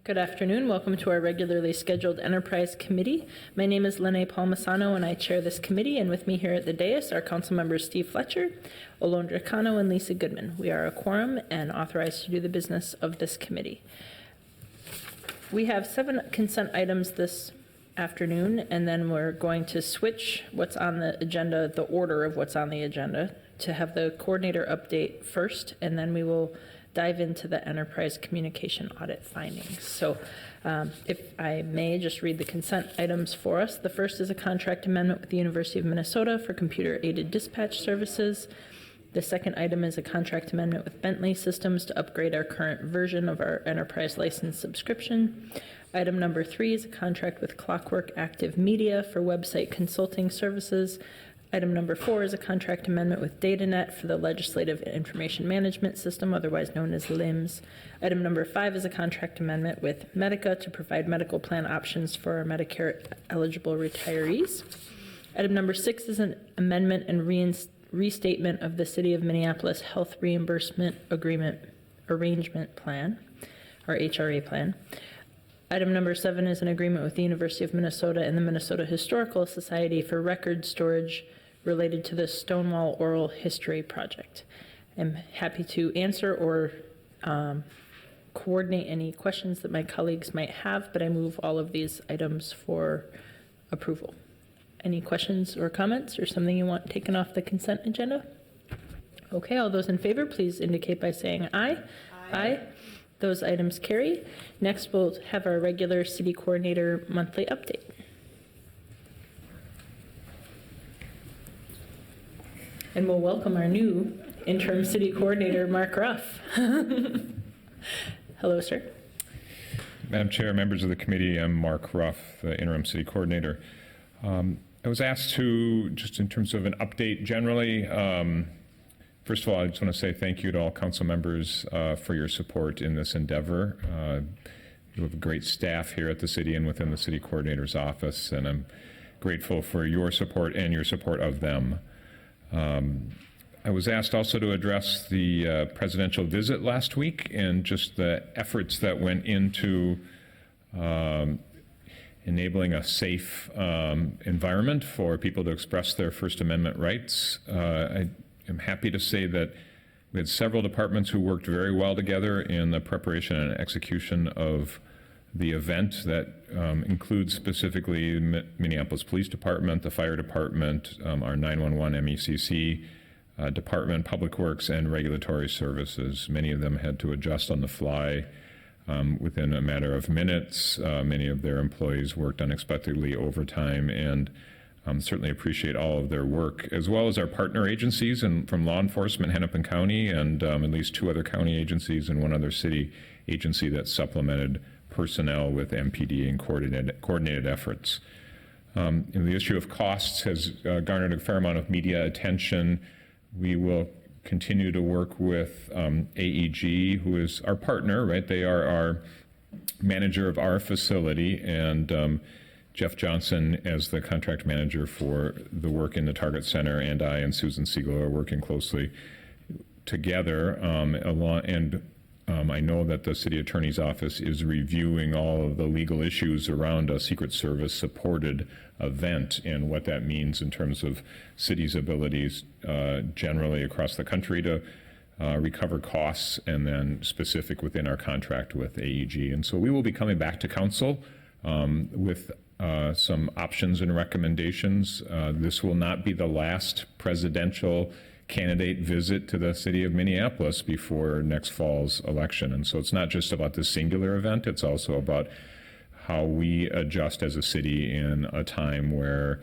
Good afternoon. Welcome to our regularly scheduled Enterprise Committee. My name is Lene Palmisano, and I chair this committee. And with me here at the dais are Council Members Steve Fletcher, Alondra Cano, and Lisa Goodman. We are a quorum and authorized to do the business of this committee. We have 7 consent items this afternoon, and then we're going to switch what's on the agenda, the order of what's on the agenda, to have the coordinator update first, and then we will dive into the enterprise communication audit findings. So if I may just read the consent items for us. The first is a contract amendment with the University of Minnesota for computer-aided dispatch services. The second item is a contract amendment with Bentley Systems to upgrade our current version of our enterprise license subscription. Item number 3 is a contract with Clockwork Active Media for website consulting services. Item number 4 is a contract amendment with DataNet for the Legislative Information Management System, otherwise known as LIMS. Item number 5 is a contract amendment with Medica to provide medical plan options for our Medicare-eligible retirees. Item number 6 is an amendment and restatement of the City of Minneapolis Health Reimbursement Arrangement Plan, or HRA plan. Item number 7 is an agreement with the University of Minnesota and the Minnesota Historical Society for record storage related to the Stonewall Oral History Project. I'm happy to answer or coordinate any questions that my colleagues might have, but I move all of these items for approval. Any questions or comments or something you want taken off the consent agenda? Okay, all those in favor, please indicate by saying aye. Aye. Those items carry. Next, we'll have our regular city coordinator monthly update. And we'll welcome our new interim city coordinator, Mark Ruff. Hello, sir. Madam Chair, members of the committee, I'm Mark Ruff, the interim city coordinator. I was asked to, just in terms of an update generally, first of all, I just want to say thank you to all council members for your support in this endeavor. You have a great staff here at the city and within the city coordinator's office, and I'm grateful for your support and your support of them. I was asked also to address the presidential visit last week and just the efforts that went into enabling a safe environment for people to express their First Amendment rights. I'm happy to say that we had several departments who worked very well together in the preparation and execution of the event. That includes specifically Minneapolis Police Department, the Fire Department, our 911 MECC Department, Public Works, and Regulatory Services. Many of them had to adjust on the fly within a matter of minutes. Many of their employees worked unexpectedly overtime, and certainly appreciate all of their work, as well as our partner agencies and from law enforcement, Hennepin County, and at least 2 other county agencies and 1 other city agency that supplemented personnel with MPD and coordinated efforts. The issue of costs has garnered a fair amount of media attention. We will continue to work with AEG, who is our partner, right? They are our manager of our facility, and Jeff Johnson as the contract manager for the work in the Target Center, and I and Susan Siegel are working closely together. I know that the city attorney's office is reviewing all of the legal issues around a Secret Service supported event and what that means in terms of city's abilities generally across the country to recover costs, and then specific within our contract with AEG. And so we will be coming back to council with some options and recommendations. This will not be the last presidential candidate visit to the city of Minneapolis before next fall's election. And so it's not just about this singular event, it's also about how we adjust as a city in a time where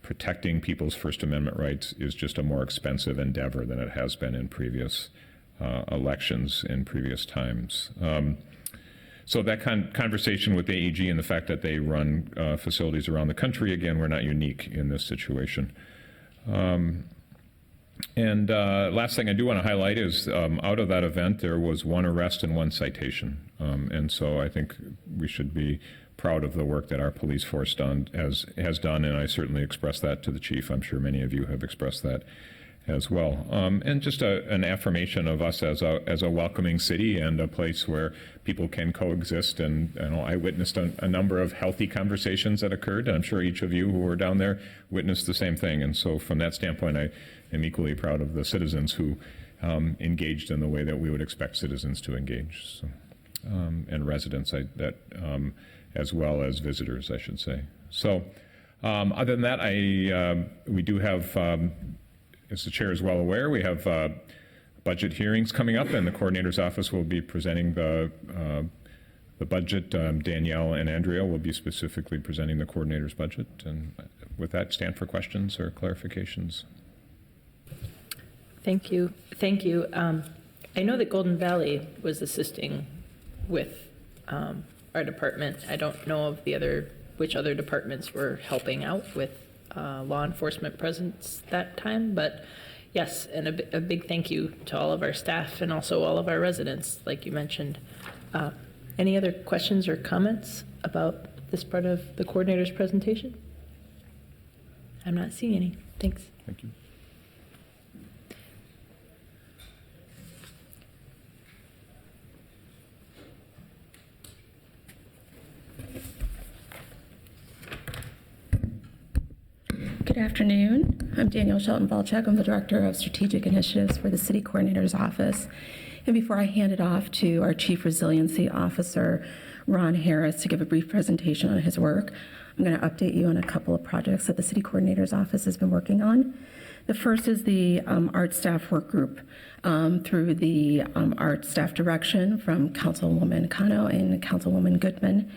protecting people's First Amendment rights is just a more expensive endeavor than it has been in previous elections in previous times. So that conversation with AEG and the fact that they run facilities around the country, again, we're not unique in this situation. Last thing I do want to highlight is out of that event, there was 1 arrest and 1 citation. And so I think we should be proud of the work that our police force has done, and I certainly expressed that to the chief. I'm sure many of you have expressed that as well. And just an affirmation of us as a welcoming city and a place where people can coexist. And I witnessed a number of healthy conversations that occurred. And I'm sure each of you who were down there witnessed the same thing. And so from that standpoint, I am equally proud of the citizens who engaged in the way that we would expect citizens to engage. So, and residents as well as visitors, I should say. So other than that, we do have, as the chair is well aware, we have budget hearings coming up, and the coordinator's office will be presenting the budget. Danielle and Andrea will be specifically presenting the coordinator's budget. And with that, stand for questions or clarifications. Thank you. Thank you. I know that Golden Valley was assisting with our department. I don't know of which other departments were helping out with law enforcement presence that time, but yes, and a big thank you to all of our staff and also all of our residents, like you mentioned. Any other questions or comments about this part of the coordinator's presentation? I'm not seeing any. Thanks. Thank you. Good afternoon. I'm Danielle Shelton-Balchuk. I'm the Director of Strategic Initiatives for the City Coordinator's Office. And before I hand it off to our Chief Resiliency Officer, Ron Harris, to give a brief presentation on his work, I'm going to update you on a couple of projects that the City Coordinator's Office has been working on. The first is the Art Staff Work Group through the Art Staff Direction from Councilwoman Cano and Councilwoman Goodman.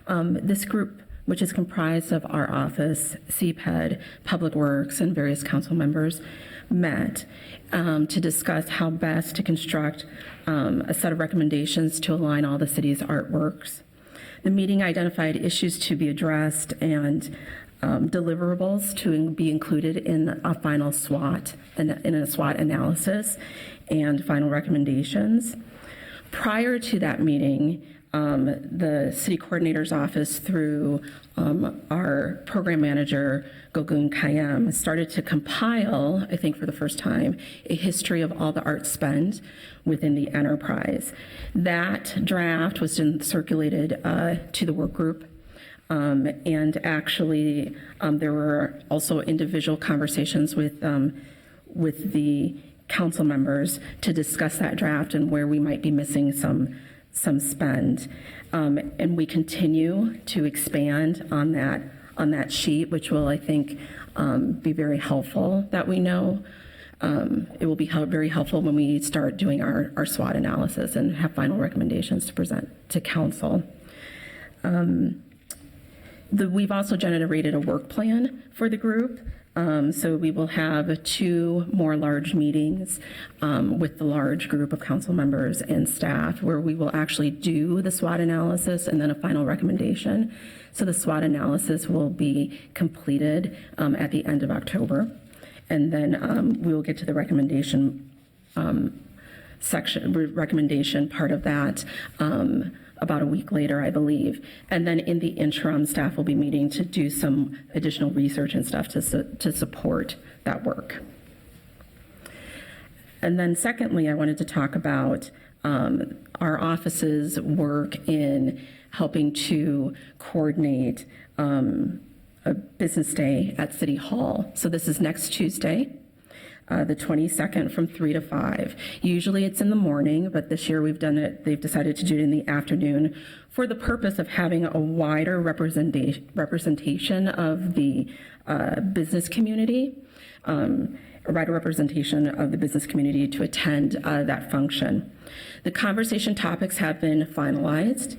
This group, which is comprised of our office, CPED, Public Works, and various council members, met to discuss how best to construct a set of recommendations to align all the city's artworks. The meeting identified issues to be addressed and deliverables to be included in a final SWOT, in a SWOT analysis and final recommendations. Prior to that meeting, the City Coordinator's Office, through our program manager, Gogun Kayem, started to compile, I think for the first time, a history of all the art spend within the enterprise. That draft was then circulated to the work group. And actually, there were also individual conversations with the council members to discuss that draft and where we might be missing some spend, and we continue to expand on that sheet, which will, I think, be very helpful. That we know it will be very helpful when we start doing our SWOT analysis and have final recommendations to present to council. We've also generated a work plan for the group. So we will have 2 more large meetings with the large group of council members and staff where we will actually do the SWOT analysis and then a final recommendation. So the SWOT analysis will be completed at the end of October. And then we will get to the recommendation recommendation part of that about a week later, I believe. And then in the interim, staff will be meeting to do some additional research and stuff to support that work. And then secondly, I wanted to talk about our office's work in helping to coordinate a business day at City Hall. So this is next Tuesday, the 22nd, from 3 to 5. Usually it's in the morning, but this year they've decided to do it in the afternoon for the purpose of having a wider representation of the business community, a wider representation of the business community to attend that function. The conversation topics have been finalized.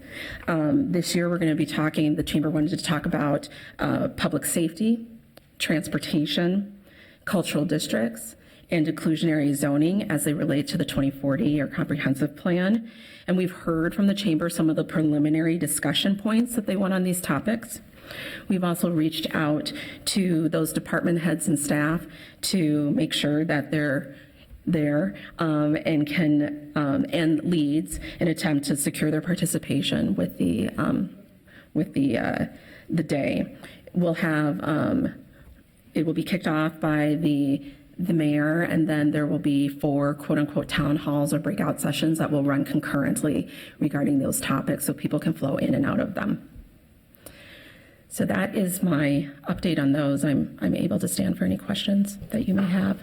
This year we're going to be the Chamber wanted to talk about public safety, transportation, cultural districts, and inclusionary zoning as they relate to the 2040 or comprehensive plan. And we've heard from the Chamber some of the preliminary discussion points that they want on these topics. We've also reached out to those department heads and staff to make sure that they're there and can and leads an attempt to secure their participation with the day. We'll have it will be kicked off by the the mayor, and then there will be 4 quote-unquote town halls or breakout sessions that will run concurrently regarding those topics so people can flow in and out of them. So that is my update on those. I'm able to stand for any questions that you may have.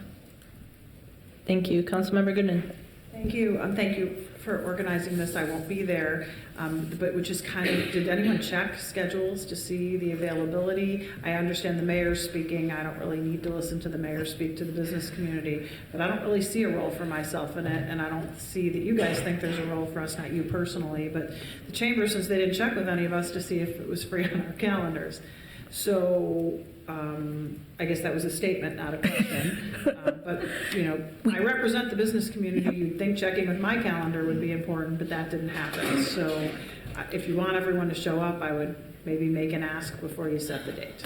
Thank you. Councilmember Goodman. Thank you. Thank you for organizing this. I won't be there, but which is kind of, did anyone check schedules to see the availability? I understand the mayor's speaking. I don't really need to listen to the mayor speak to the business community, but I don't really see a role for myself in it, and I don't see that you guys think there's a role for us, not you personally, but the chamber, since they didn't check with any of us to see if it was free on our calendars. So I guess that was a statement, not a question. But, you know, I represent the business community. You'd think checking with my calendar would be important, but that didn't happen. So if you want everyone to show up, I would maybe make an ask before you set the date.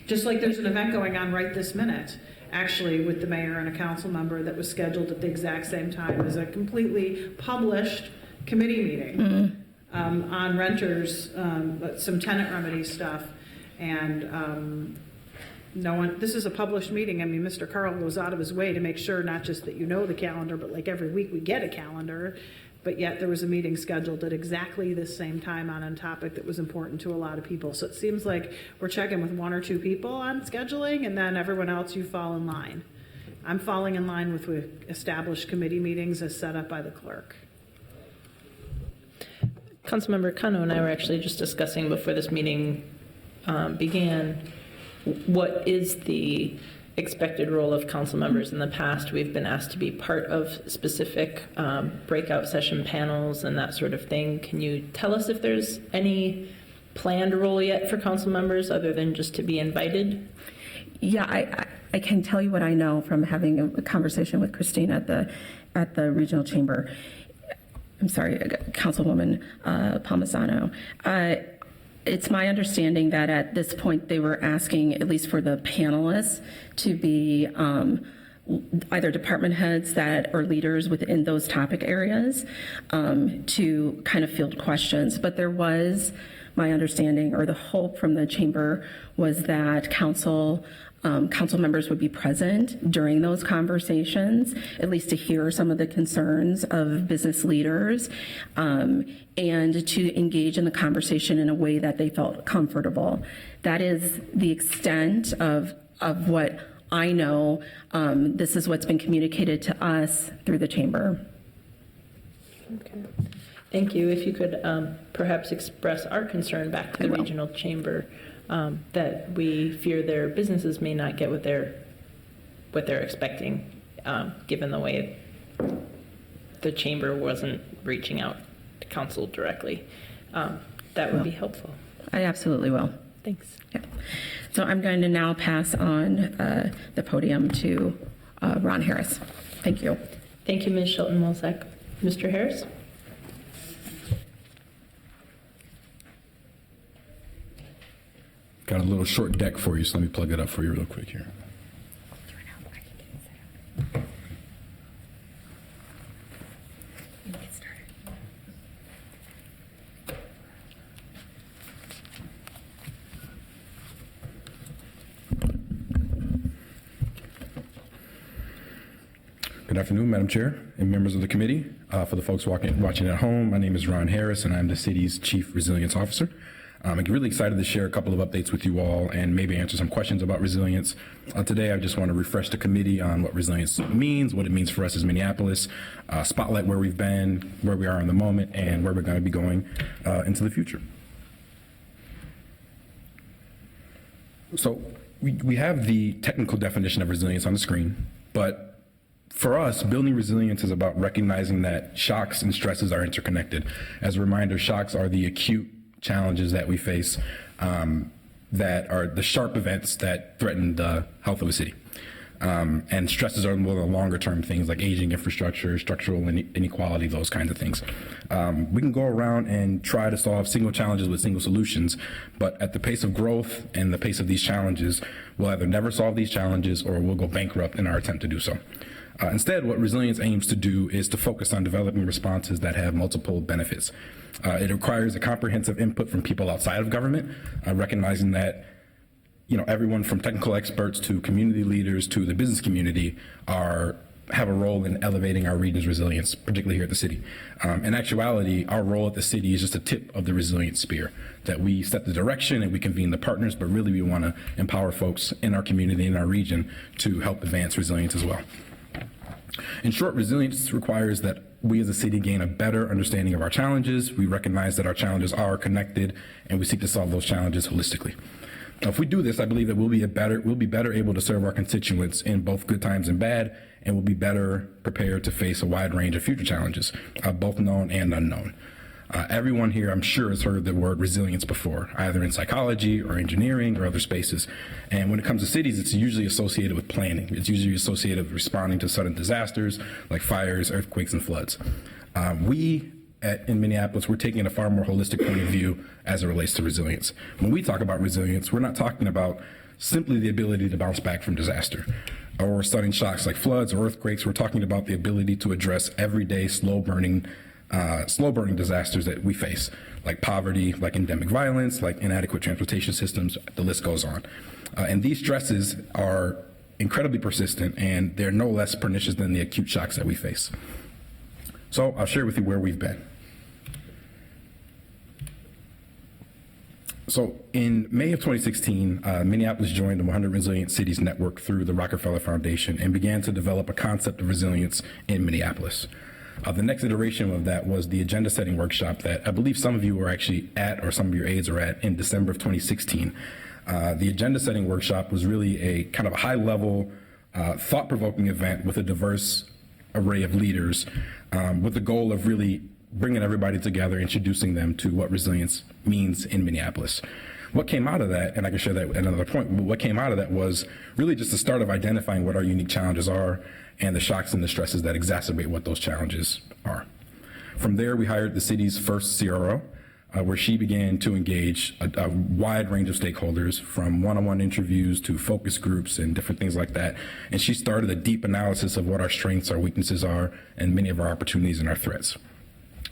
Just like there's an event going on right this minute, actually, with the mayor and a council member that was scheduled at the exact same time as a completely published committee meeting on renters, some tenant remedy stuff. And no one, this is a published meeting. I mean, Mr. Carl goes out of his way to make sure not just that you know the calendar, but like every week we get a calendar. But yet there was a meeting scheduled at exactly the same time on a topic that was important to a lot of people. So it seems like we're checking with 1 or 2 people on scheduling, and then everyone else, you fall in line. I'm falling in line with established committee meetings as set up by the clerk. Councilmember Kano and I were actually just discussing before this meeting began, what is the expected role of council members? In the past, we've been asked to be part of specific breakout session panels and that sort of thing. Can you tell us if there's any planned role yet for council members other than just to be invited? Yeah, I can tell you what I know from having a conversation with Christine at the regional chamber. I'm sorry, Councilwoman Palmisano. It's my understanding that at this point they were asking, at least for the panelists, to be either department heads that or leaders within those topic areas to kind of field questions. But there was, my understanding, or the hope from the chamber was that council members would be present during those conversations, at least to hear some of the concerns of business leaders, and to engage in the conversation in a way that they felt comfortable. That is the extent of what I know. This is what's been communicated to us through the chamber. Okay. Thank you. If you could perhaps express our concern back to the regional chamber, that we fear their businesses may not get what they're expecting, given the way the chamber wasn't reaching out to council directly. That would be helpful. I absolutely will. Thanks. Yeah. So I'm going to now pass on the podium to Ron Harris. Thank you. Thank you, Ms. Shelton-Wilczek. Mr. Harris? Got a little short deck for you, so let me plug it up for you real quick here. Good afternoon, Madam Chair and members of the committee. For the folks watching at home, my name is Ron Harris, and I'm the city's Chief Resilience Officer. I'm really excited to share a couple of updates with you all and maybe answer some questions about resilience. Today, I just want to refresh the committee on what resilience means, what it means for us as Minneapolis, spotlight where we've been, where we are in the moment, and where we're going to be going into the future. So we have the technical definition of resilience on the screen, but for us, building resilience is about recognizing that shocks and stresses are interconnected. As a reminder, shocks are the acute challenges that we face that are the sharp events that threaten the health of a city. And stresses are more the longer term things like aging infrastructure, structural inequality, those kinds of things. We can go around and try to solve single challenges with single solutions, but at the pace of growth and the pace of these challenges, we'll either never solve these challenges or we'll go bankrupt in our attempt to do so. Instead, what resilience aims to do is to focus on developing responses that have multiple benefits. It requires a comprehensive input from people outside of government, recognizing that everyone from technical experts to community leaders to the business community have a role in elevating our region's resilience, particularly here at the city. In actuality, our role at the city is just a tip of the resilience spear, that we set the direction and we convene the partners, but really we want to empower folks in our community, in our region, to help advance resilience as well. In short, resilience requires that we as a city gain a better understanding of our challenges. We recognize that our challenges are connected, and we seek to solve those challenges holistically. Now, if we do this, I believe that we'll be better able to serve our constituents in both good times and bad, and we'll be better prepared to face a wide range of future challenges, both known and unknown. Everyone here, I'm sure, has heard the word resilience before, either in psychology or engineering or other spaces. And when it comes to cities, it's usually associated with planning. It's usually associated with responding to sudden disasters like fires, earthquakes, and floods. In Minneapolis, we're taking a far more holistic point of view as it relates to resilience. When we talk about resilience, we're not talking about simply the ability to bounce back from disaster or sudden shocks like floods or earthquakes. We're talking about the ability to address everyday slow-burning disasters that we face, like poverty, like endemic violence, like inadequate transportation systems, the list goes on. And these stresses are incredibly persistent, and they're no less pernicious than the acute shocks that we face. So I'll share with you where we've been. So in May of 2016, Minneapolis joined the 100 Resilient Cities Network through the Rockefeller Foundation and began to develop a concept of resilience in Minneapolis. The next iteration of that was the agenda setting workshop that I believe some of you were actually at, or some of your aides are at, in December of 2016. The agenda setting workshop was really a kind of a high level, thought-provoking event with a diverse array of leaders with the goal of really bringing everybody together, introducing them to what resilience means in Minneapolis. What came out of that, and I can share that at another point, but what came out of that was really just the start of identifying what our unique challenges are and the shocks and the stresses that exacerbate what those challenges are. From there, we hired the city's first CRO, where she began to engage a wide range of stakeholders, from one-on-one interviews to focus groups and different things like that. And she started a deep analysis of what our strengths, our weaknesses are, and many of our opportunities and our threats.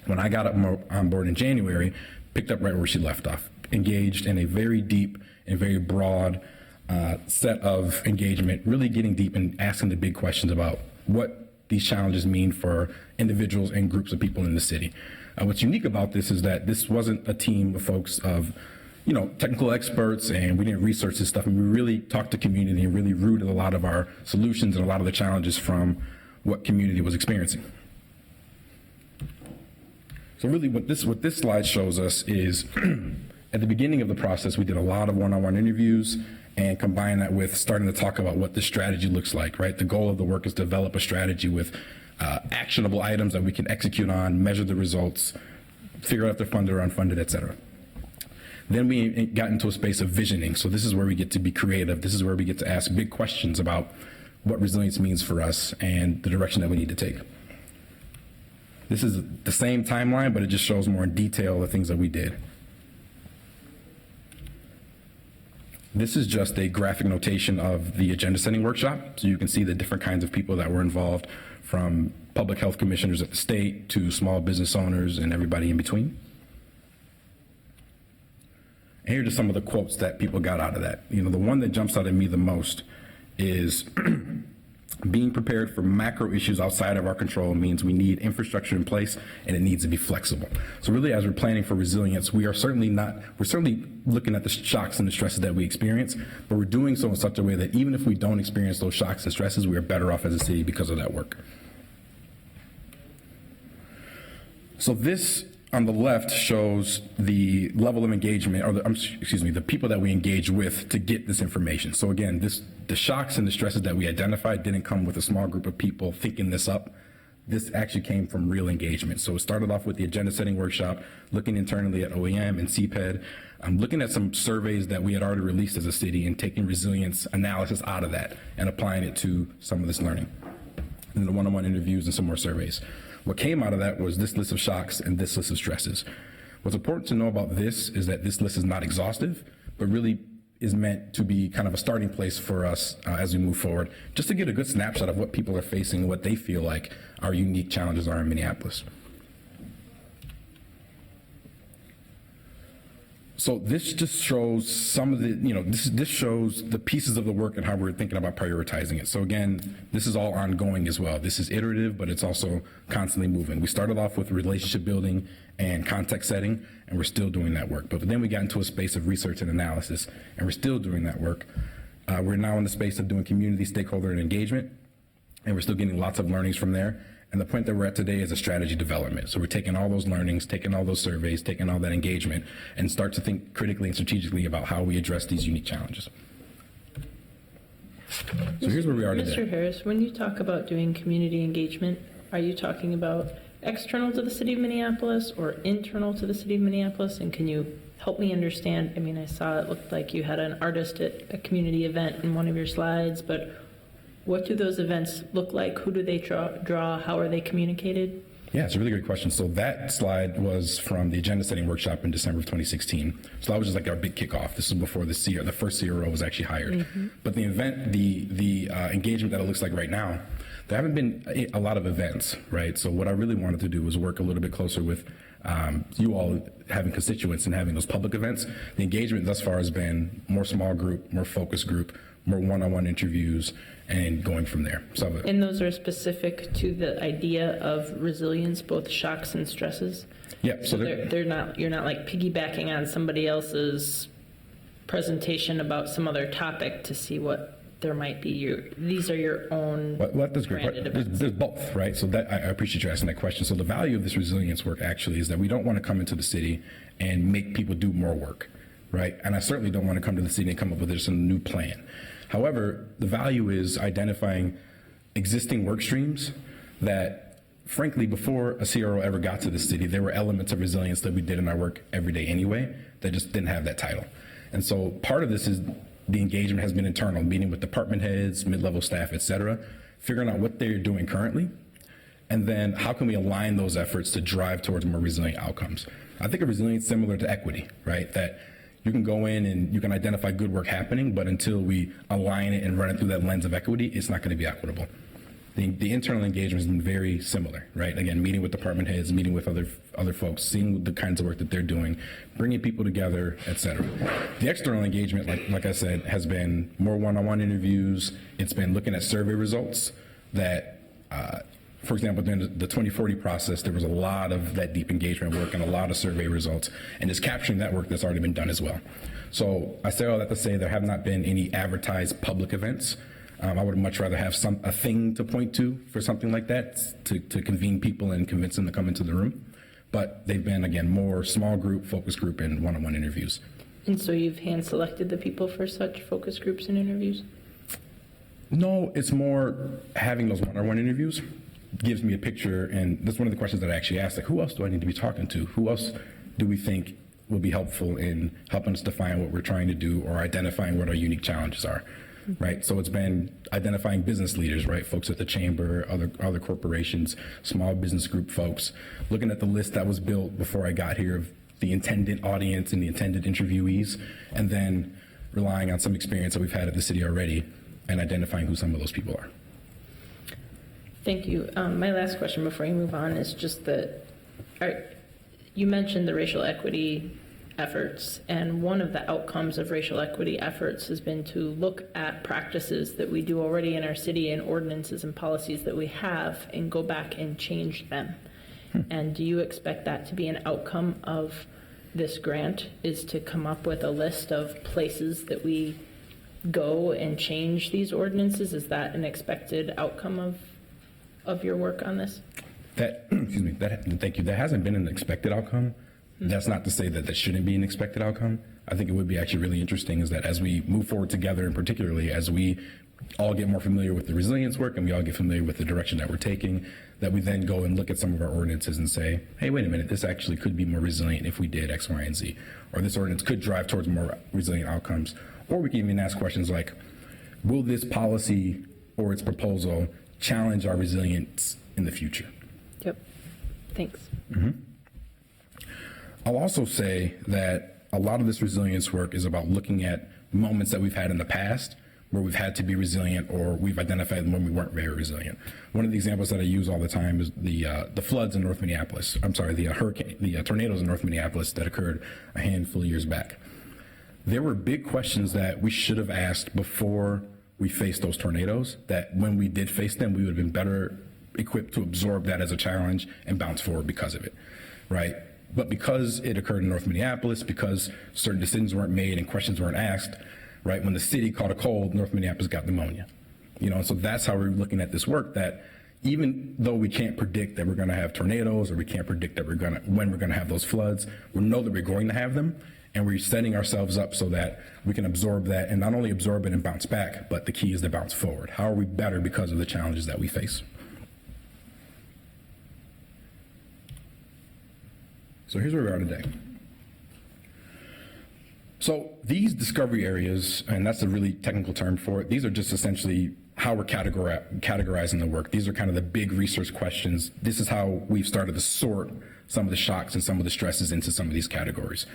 When I got on board in January, picked up right where she left off, engaged in a very deep and very broad set of engagement, really getting deep and asking the big questions about what these challenges mean for individuals and groups of people in the city. What's unique about this is that this wasn't a team of folks of, technical experts, and we didn't research this stuff, and we really talked to community and really rooted a lot of our solutions and a lot of the challenges from what community was experiencing. So really what this slide shows us is at the beginning of the process, we did a lot of one-on-one interviews and combine that with starting to talk about what the strategy looks like, right? The goal of the work is to develop a strategy with actionable items that we can execute on, measure the results, figure out if they're funded or unfunded, et cetera. Then we got into a space of visioning. So this is where we get to be creative. This is where we get to ask big questions about what resilience means for us and the direction that we need to take. This is the same timeline, but it just shows more in detail the things that we did. This is just a graphic notation of the agenda setting workshop. So you can see the different kinds of people that were involved, from public health commissioners at the state to small business owners and everybody in between. And here are just some of the quotes that people got out of that. The one that jumps out at me the most is being prepared for macro issues outside of our control means we need infrastructure in place, and it needs to be flexible. So really, as we're planning for resilience, we're certainly looking at the shocks and the stresses that we experience, but we're doing so in such a way that even if we don't experience those shocks and stresses, we are better off as a city because of that work. So this on the left shows the level of engagement, or the people that we engage with to get this information. So again, the shocks and the stresses that we identified didn't come with a small group of people thinking this up. This actually came from real engagement. So it started off with the agenda setting workshop, looking internally at OEM and CPED, looking at some surveys that we had already released as a city and taking resilience analysis out of that and applying it to some of this learning. And the one-on-one interviews and some more surveys. What came out of that was this list of shocks and this list of stresses. What's important to know about this is that this list is not exhaustive, but really is meant to be kind of a starting place for us as we move forward, just to get a good snapshot of what people are facing and what they feel like our unique challenges are in Minneapolis. So this just shows some of the, this shows the pieces of the work and how we're thinking about prioritizing it. So again, this is all ongoing as well. This is iterative, but it's also constantly moving. We started off with relationship building and context setting, and we're still doing that work. But then we got into a space of research and analysis, and we're still doing that work. We're now in the space of doing community, stakeholder, and engagement, and we're still getting lots of learnings from there. And the point that we're at today is a strategy development. So we're taking all those learnings, taking all those surveys, taking all that engagement, and start to think critically and strategically about how we address these unique challenges. So here's where we are today. Mr. Harris, when you talk about doing community engagement, are you talking about external to the city of Minneapolis or internal to the city of Minneapolis? And can you help me understand? I mean, I saw it looked like you had an artist at a community event in one of your slides, but what do those events look like? Who do they draw? How are they communicated? Yeah, it's a really great question. So that slide was from the agenda setting workshop in December of 2016. So that was just like our big kickoff. This was before the first CRO was actually hired. But the event, the engagement that it looks like right now, there haven't been a lot of events, right? So what I really wanted to do was work a little bit closer with you all having constituents and having those public events. The engagement thus far has been more small group, more focus group, more one-on-one interviews, and going from there. So, and those are specific to the idea of resilience, both shocks and stresses? Yeah. So they're not, you're not like piggybacking on somebody else's presentation about some other topic to see what there might be. These are your own that's great. There's both, right? So that I appreciate you asking that question. So the value of this resilience work actually is that we don't want to come into the city and make people do more work, right? And I certainly don't want to come to the city and come up with just a new plan. However, the value is identifying existing work streams that, frankly, before a CRO ever got to the city, there were elements of resilience that we did in our work every day anyway that just didn't have that title. And so part of this is the engagement has been internal, meeting with department heads, mid-level staff, et cetera, figuring out what they're doing currently, and then how can we align those efforts to drive towards more resilient outcomes. I think of resilience similar to equity, right? That you can go in and you can identify good work happening, but until we align it and run it through that lens of equity, it's not going to be equitable. The internal engagement has been very similar, right? Again, meeting with department heads, meeting with other folks, seeing the kinds of work that they're doing, bringing people together, et cetera. The external engagement, like I said, has been more one-on-one interviews. It's been looking at survey results that, for example, during the 2040 process, there was a lot of that deep engagement work and a lot of survey results, and just capturing that work that's already been done as well. So I say all that to say there have not been any advertised public events. I would much rather have a thing to point to for something like that to convene people and convince them to come into the room. But they've been, again, more small group, focus group, and one-on-one interviews. And so you've hand-selected the people for such focus groups and interviews? No, it's more having those one-on-one interviews gives me a picture, and that's one of the questions that I actually asked, like, who else do I need to be talking to? Who else do we think will be helpful in helping us define what we're trying to do or identifying what our unique challenges are? Right, so it's been identifying business leaders, right, folks at the chamber, other corporations, small business group folks, looking at the list that was built before I got here of the intended audience and the intended interviewees, and then relying on some experience that we've had at the city already and identifying who some of those people are. Thank you. My last question before you move on is just that you mentioned the racial equity efforts, and one of the outcomes of racial equity efforts has been to look at practices that we do already in our city and ordinances and policies that we have and go back and change them. And do you expect that to be an outcome of this grant, is to come up with a list of places that we go and change these ordinances? Is that an expected outcome of your work on this? Thank you. That hasn't been an expected outcome. That's not to say that that shouldn't be an expected outcome. I think it would be actually really interesting is that as we move forward together, and particularly as we all get more familiar with the resilience work and we all get familiar with the direction that we're taking, that we then go and look at some of our ordinances and say, hey, wait a minute, this actually could be more resilient if we did X, Y, and Z. Or this ordinance could drive towards more resilient outcomes. Or we can even ask questions like, will this policy or its proposal challenge our resilience in the future? Yep. Thanks. Mm-hmm. I'll also say that a lot of this resilience work is about looking at moments that we've had in the past where we've had to be resilient or we've identified when we weren't very resilient. One of the examples that I use all the time is the floods in North Minneapolis. I'm sorry, the tornadoes in North Minneapolis that occurred a handful of years back. There were big questions that we should have asked before we faced those tornadoes, that when we did face them, we would have been better equipped to absorb that as a challenge and bounce forward because of it, right? But because it occurred in North Minneapolis, because certain decisions weren't made and questions weren't asked, right? When the city caught a cold, North Minneapolis got pneumonia. You know, and so that's how we're looking at this work, that even though we can't predict that we're going to have tornadoes, or we can't predict that when we're going to have those floods, we know that we're going to have them, and we're setting ourselves up so that we can absorb that, and not only absorb it and bounce back, but the key is to bounce forward. How are we better because of the challenges that we face? So here's where we are today. So these discovery areas, and that's a really technical term for it, these are just essentially how we're categorizing the work. These are kind of the big research questions. This is how we've started to sort some of the shocks and some of the stresses into some of these categories.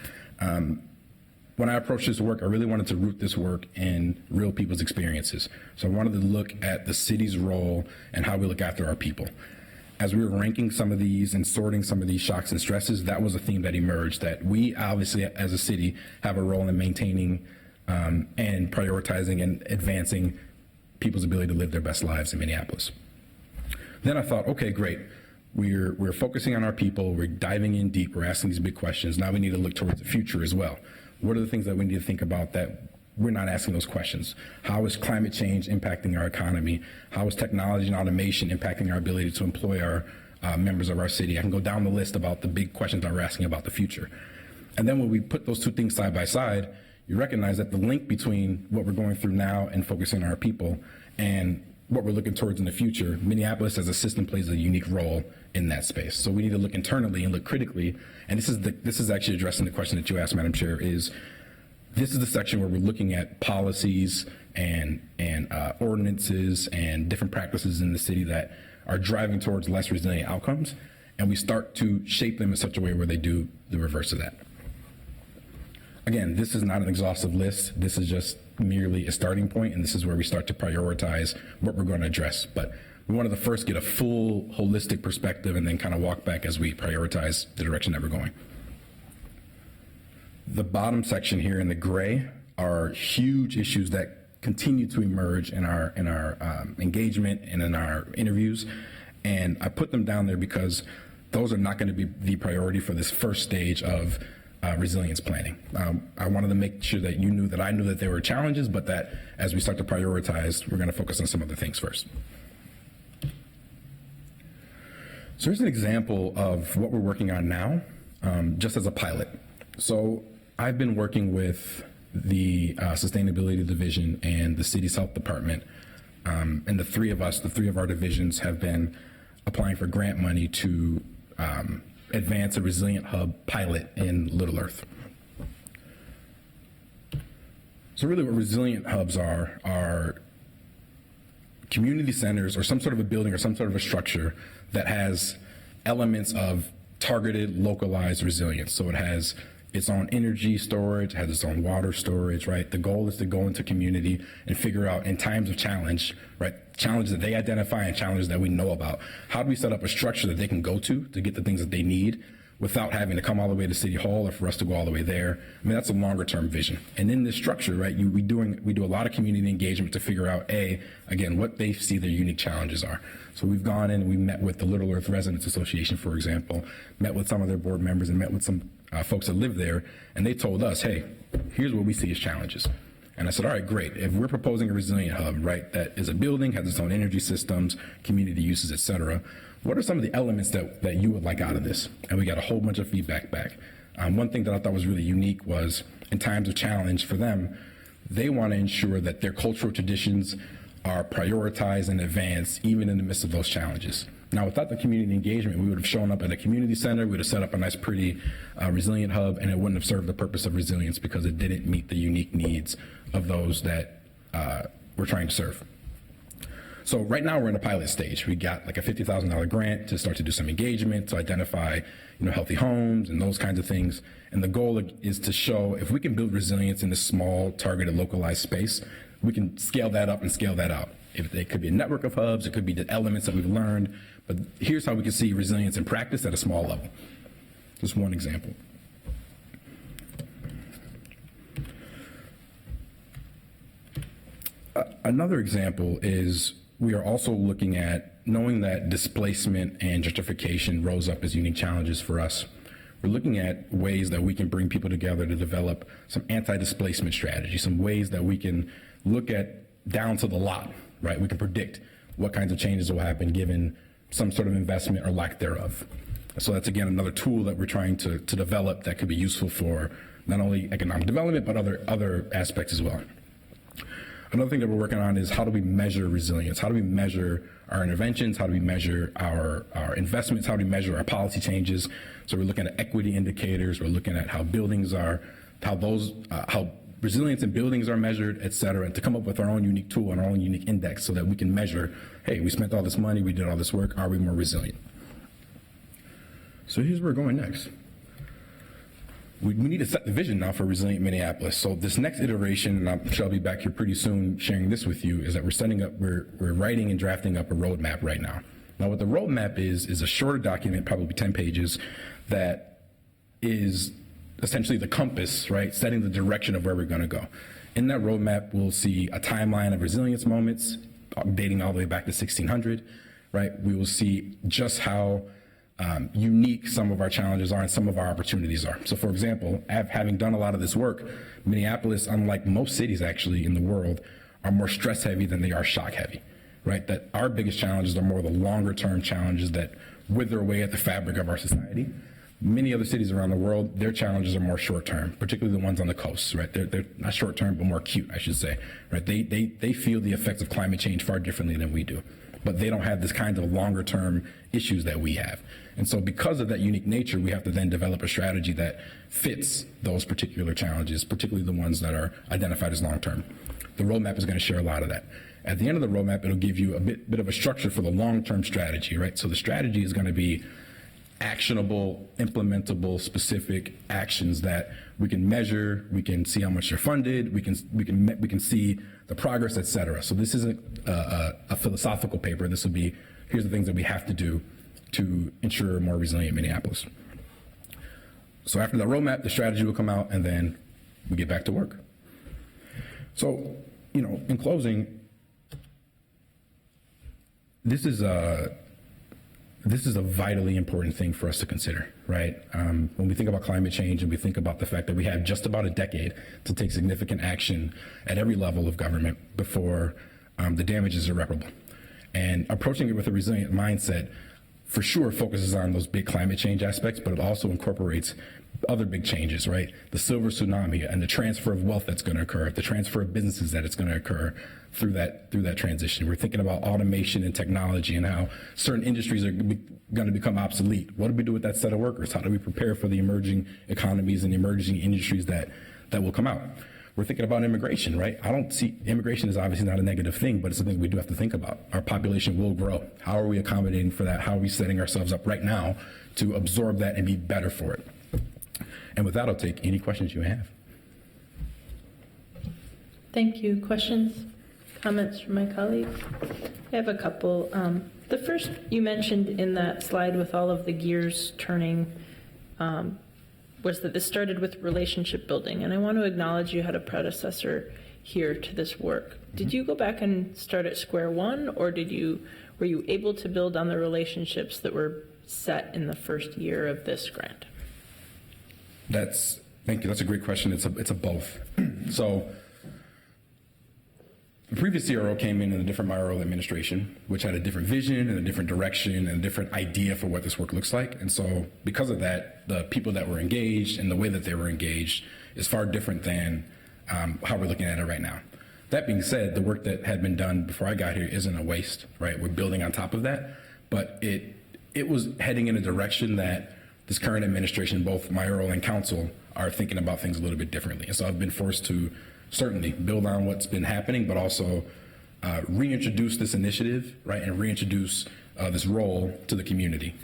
When I approached this work, I really wanted to root this work in real people's experiences. So I wanted to look at the city's role and how we look after our people. As we were ranking some of these and sorting some of these shocks and stresses, that was a theme that emerged, that we obviously as a city have a role in maintaining and prioritizing and advancing people's ability to live their best lives in Minneapolis. Then I thought, okay, great. We're focusing on our people, we're diving in deep, we're asking these big questions. Now we need to look towards the future as well. What are the things that we need to think about that we're not asking those questions? How is climate change impacting our economy? How is technology and automation impacting our ability to employ our members of our city? I can go down the list about the big questions that we're asking about the future. And then when we put those two things side by side, you recognize that the link between what we're going through now and focusing on our people and what we're looking towards in the future, Minneapolis as a system plays a unique role in that space. So we need to look internally and look critically. And this is actually addressing the question that you asked, Madam Chair, is this is the section where we're looking at policies and ordinances and different practices in the city that are driving towards less resilient outcomes. And we start to shape them in such a way where they do the reverse of that. Again, this is not an exhaustive list. This is just merely a starting point, and this is where we start to prioritize what we're going to address. But we wanted to first get a full holistic perspective and then kind of walk back as we prioritize the direction that we're going. The bottom section here in the gray are huge issues that continue to emerge in our engagement and in our interviews. And I put them down there because those are not going to be the priority for this first stage of resilience planning. I wanted to make sure that you knew that I knew that there were challenges, but that as we start to prioritize, we're going to focus on some other things first. So here's an example of what we're working on now, just as a pilot. So I've been working with the Sustainability Division and the city's health department, and the three of our divisions have been applying for grant money to advance a resilient hub pilot in Little Earth. So really what resilient hubs are community centers or some sort of a building or some sort of a structure that has elements of targeted, localized resilience. So it has its own energy storage, has its own water storage, right? The goal is to go into community and figure out in times of challenge, right? Challenges that they identify and challenges that we know about. How do we set up a structure that they can go to get the things that they need without having to come all the way to City Hall or for us to go all the way there? I mean, that's a longer term vision. And in this structure, right, we do a lot of community engagement to figure out, again, what they see their unique challenges are. So we've gone in and we met with the Little Earth Residents Association, for example, met with some of their board members and met with some folks that live there, and they told us, hey, here's what we see as challenges. And I said, all right, great. If we're proposing a resilient hub, right, that is a building, has its own energy systems, community uses, et cetera, what are some of the elements that you would like out of this? And we got a whole bunch of feedback back. One thing that I thought was really unique was in times of challenge for them, they want to ensure that their cultural traditions are prioritized and advanced even in the midst of those challenges. Now, without the community engagement, we would have shown up at a community center, we would have set up a nice, pretty resilient hub, and it wouldn't have served the purpose of resilience because it didn't meet the unique needs of those that we're trying to serve. So right now we're in a pilot stage. We got like a $50,000 grant to start to do some engagement, to identify, healthy homes and those kinds of things. And the goal is to show if we can build resilience in this small, targeted, localized space, we can scale that up and scale that out. If it could be a network of hubs, it could be the elements that we've learned, but here's how we can see resilience in practice at a small level. Just one example. Another example is we are also looking at, knowing that displacement and gentrification rose up as unique challenges for us. We're looking at ways that we can bring people together to develop some anti-displacement strategy, some ways that we can look at down to the lot, right? We can predict what kinds of changes will happen given some sort of investment or lack thereof. So that's, again, another tool that we're trying to develop that could be useful for not only economic development, but other aspects as well. Another thing that we're working on is how do we measure resilience? How do we measure our interventions? How do we measure our investments? How do we measure our policy changes? So we're looking at equity indicators. We're looking at how buildings are, how resilience in buildings are measured, et cetera, and to come up with our own unique tool and our own unique index so that we can measure, hey, we spent all this money, we did all this work, are we more resilient? So here's where we're going next. We need to set the vision now for resilient Minneapolis. So this next iteration, and I'm sure I'll be back here pretty soon sharing this with you, is that we're writing and drafting up a roadmap right now. Now what the roadmap is a shorter document, probably 10 pages, that is essentially the compass, right, setting the direction of where we're gonna go. In that roadmap, we'll see a timeline of resilience moments, dating all the way back to 1600, right? We will see just how unique some of our challenges are and some of our opportunities are. So for example, having done a lot of this work, Minneapolis, unlike most cities actually in the world, are more stress heavy than they are shock heavy, right? That our biggest challenges are more the longer term challenges that wither away at the fabric of our society. Many other cities around the world, their challenges are more short term, particularly the ones on the coast, right? They're not short term, but more acute, I should say, right? They feel the effects of climate change far differently than we do, but they don't have this kind of longer term issues that we have. And so because of that unique nature, we have to then develop a strategy that fits those particular challenges, particularly the ones that are identified as long term. The roadmap is going to share a lot of that. At the end of the roadmap, it'll give you a bit of a structure for the long-term strategy, right? So the strategy is going to be actionable, implementable, specific actions that we can measure, we can see how much they're funded, we can see the progress, et cetera. So this isn't a philosophical paper. This will be, here's the things that we have to do to ensure a more resilient Minneapolis. So after the roadmap, the strategy will come out, and then we get back to work. So, in closing, this is a vitally important thing for us to consider, right? When we think about climate change and we think about the fact that we have just about a decade to take significant action at every level of government before the damage is irreparable. And approaching it with a resilient mindset for sure focuses on those big climate change aspects, but it also incorporates other big changes, right? The silver tsunami and the transfer of wealth that's going to occur, the transfer of businesses that it's going to occur through that transition. We're thinking about automation and technology and how certain industries are going to become obsolete. What do we do with that set of workers? How do we prepare for the emerging economies and the emerging industries that will come out? We're thinking about immigration, right? I don't see immigration is obviously not a negative thing, but it's something we do have to think about. Our population will grow. How are we accommodating for that? How are we setting ourselves up right now to absorb that and be better for it? And with that, I'll take any questions you have. Thank you. Questions, comments from my colleagues? I have a couple. The first, you mentioned in that slide with all of the gears turning, was that this started with relationship building. And I want to acknowledge you had a predecessor here to this work. Did you go back and start at square one, or were you able to build on the relationships that were set in the first year of this grant? Thank you. That's a great question. It's a both. So the previous CRO came in a different mayoral administration, which had a different vision and a different direction and a different idea for what this work looks like. And so because of that, the people that were engaged and the way that they were engaged is far different than how we're looking at it right now. That being said, the work that had been done before I got here isn't a waste, right? We're building on top of that, but it was heading in a direction that this current administration, both mayoral and council, are thinking about things a little bit differently. And so I've been forced to certainly build on what's been happening, but also reintroduce this initiative, right, and reintroduce this role to the community.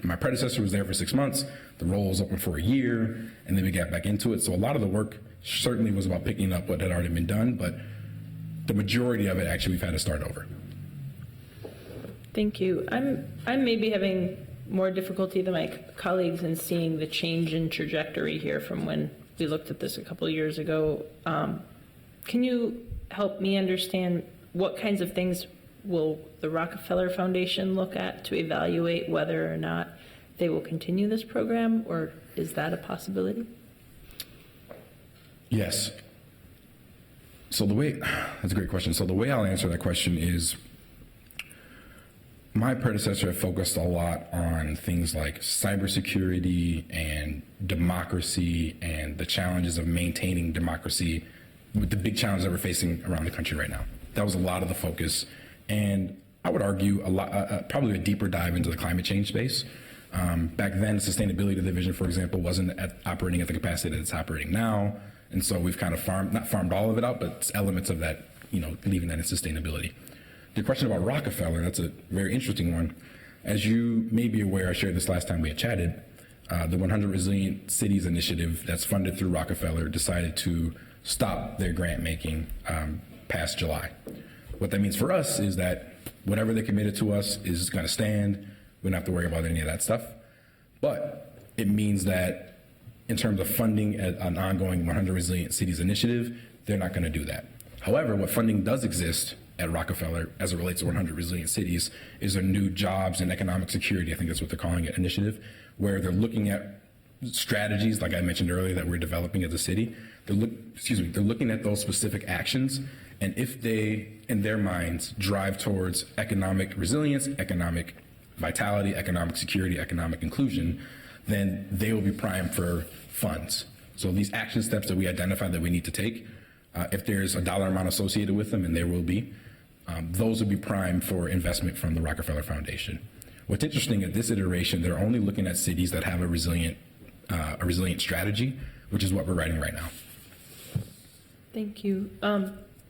My predecessor was there for 6 months. The role was open for a year, and then we got back into it. So a lot of the work certainly was about picking up what had already been done, but the majority of it, actually, we've had to start over. Thank you. I'm maybe having more difficulty than my colleagues in seeing the change in trajectory here from when we looked at this a couple of years ago. Can you help me understand what kinds of things will the Rockefeller Foundation look at to evaluate whether or not they will continue this program, or is that a possibility? Yes. So that's a great question. So the way I'll answer that question is, my predecessor had focused a lot on things like cybersecurity and democracy and the challenges of maintaining democracy with the big challenges that we're facing around the country right now. That was a lot of the focus. And I would argue probably a deeper dive into the climate change space. Back then, the sustainability division, for example, wasn't operating at the capacity that it's operating now. And so we've kind of not farmed all of it out, but elements of that, leaving that in sustainability. The question about Rockefeller, that's a very interesting one. As you may be aware, I shared this last time we had chatted, the 100 Resilient Cities initiative that's funded through Rockefeller decided to stop their grant making past July. What that means for us is that whatever they committed to us is going to stand. We don't have to worry about any of that stuff. But it means that in terms of funding an ongoing 100 Resilient Cities initiative, they're not going to do that. However, what funding does exist at Rockefeller as it relates to 100 Resilient Cities is a new jobs and economic security, I think that's what they're calling it, initiative, where they're looking at strategies, like I mentioned earlier, that we're developing as a city. They're looking at those specific actions, and if they, in their minds, drive towards economic resilience, economic vitality, economic security, economic inclusion, then they will be primed for funds. So these action steps that we identify that we need to take, if there's a dollar amount associated with them, and there will be, those will be primed for investment from the Rockefeller Foundation. What's interesting at this iteration, they're only looking at cities that have a resilient strategy, which is what we're writing right now. Thank you.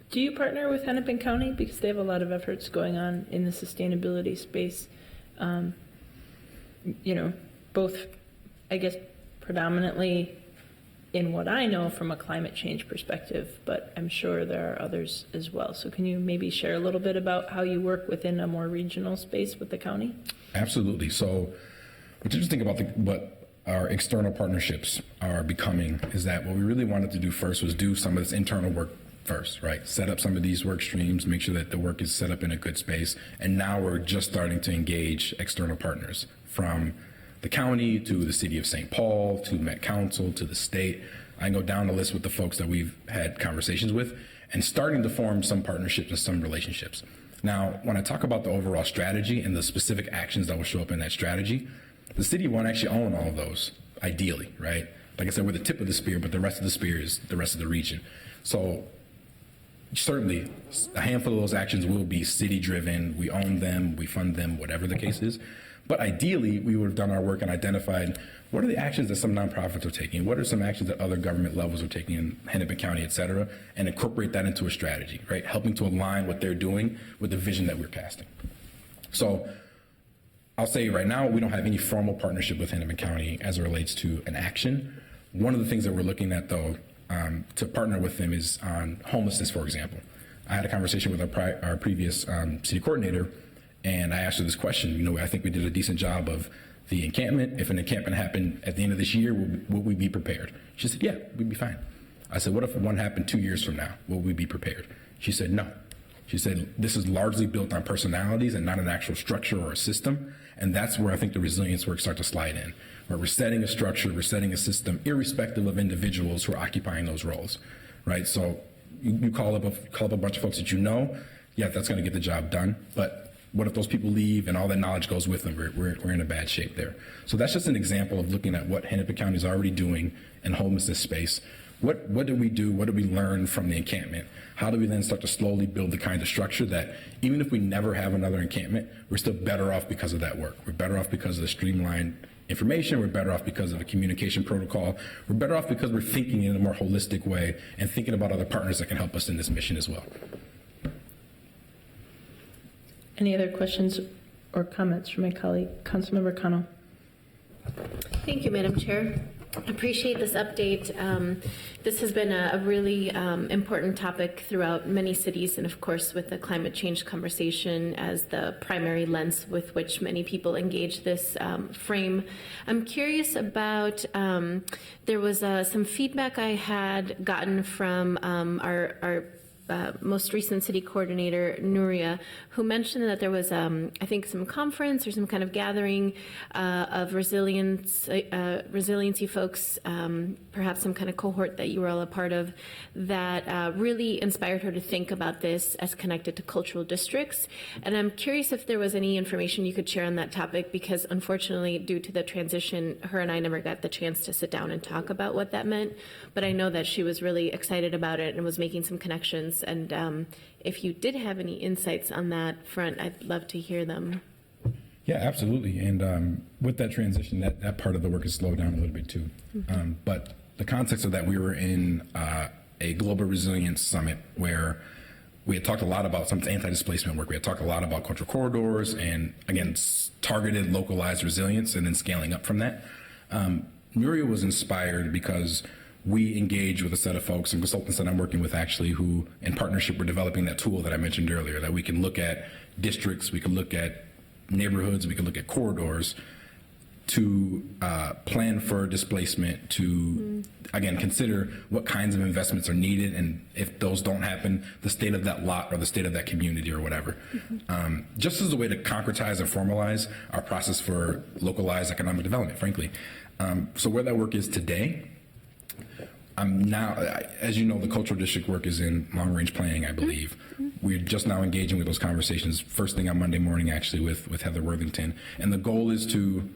Do you partner with Hennepin County? Because they have a lot of efforts going on in the sustainability space. Both, I guess, predominantly in what I know from a climate change perspective, but I'm sure there are others as well. So can you maybe share a little bit about how you work within a more regional space with the county? Absolutely. So what's interesting about what our external partnerships are becoming is that what we really wanted to do first was do some of this internal work first, right? Set up some of these work streams, make sure that the work is set up in a good space. And now we're just starting to engage external partners, from the county to the city of St. Paul to Met Council to the state. I can go down the list with the folks that we've had conversations with and starting to form some partnerships and some relationships. Now, when I talk about the overall strategy and the specific actions that will show up in that strategy, the city won't actually own all of those, ideally, right? Like I said, we're the tip of the spear, but the rest of the spear is the rest of the region. So certainly a handful of those actions will be city-driven. We own them, we fund them, whatever the case is. But ideally, we would have done our work and identified what are the actions that some nonprofits are taking, what are some actions that other government levels are taking in Hennepin County, et cetera, and incorporate that into a strategy, right? Helping to align what they're doing with the vision that we're casting. So I'll say right now, we don't have any formal partnership with Hennepin County as it relates to an action. One of the things that we're looking at, though, to partner with them is on homelessness, for example. I had a conversation with our previous city coordinator, and I asked her this question. I think we did a decent job of the encampment. If an encampment happened at the end of this year, would we be prepared? She said, yeah, we'd be fine. I said, what if one happened 2 years from now? Will we be prepared? She said, no. She said, this is largely built on personalities and not an actual structure or a system. And that's where I think the resilience work starts to slide in, where we're setting a structure, we're setting a system, irrespective of individuals who are occupying those roles, right? So you call up a bunch of folks that yeah, that's going to get the job done. But what if those people leave and all that knowledge goes with them? We're in a bad shape there. So that's just an example of looking at what Hennepin County is already doing in homelessness space. What did we do? What did we learn from the encampment? How do we then start to slowly build the kind of structure that even if we never have another encampment, we're still better off because of that work. We're better off because of the streamlined information. We're better off because of the communication protocol. We're better off because we're thinking in a more holistic way and thinking about other partners that can help us in this mission as well. Any other questions or comments from my colleague, Councilmember Cano? Thank you, Madam Chair. Appreciate this update. This has been a really important topic throughout many cities, and of course with the climate change conversation as the primary lens with which many people engage this frame. I'm curious about, there was some feedback I had gotten from our most recent city coordinator, Nuria, who mentioned that there was, I think, some conference or some kind of gathering of resiliency folks, perhaps some kind of cohort that you were all a part of, that really inspired her to think about this as connected to cultural districts. And I'm curious if there was any information you could share on that topic, because unfortunately, due to the transition, her and I never got the chance to sit down and talk about what that meant. But I know that she was really excited about it and was making some connections. And if you did have any insights on that front, I'd love to hear them. Yeah, absolutely. And with that transition, that part of the work has slowed down a little bit too. But the context of that, we were in a global resilience summit where we had talked a lot about some anti-displacement work. We had talked a lot about cultural corridors and, again, targeted localized resilience and then scaling up from that. Nuria was inspired because we engage with a set of folks and consultants that I'm working with actually who, in partnership, we're developing that tool that I mentioned earlier, that we can look at districts, we can look at neighborhoods, we can look at corridors to plan for displacement, to, again, consider what kinds of investments are needed, and if those don't happen, the state of that lot or the state of that community or whatever. Just as a way to concretize and formalize our process for localized economic development, frankly. So where that work is today, I'm now, as you know, the cultural district work is in long-range planning, I believe. We're just now engaging with those conversations, first thing on Monday morning, actually, with Heather Worthington. And the goal is to,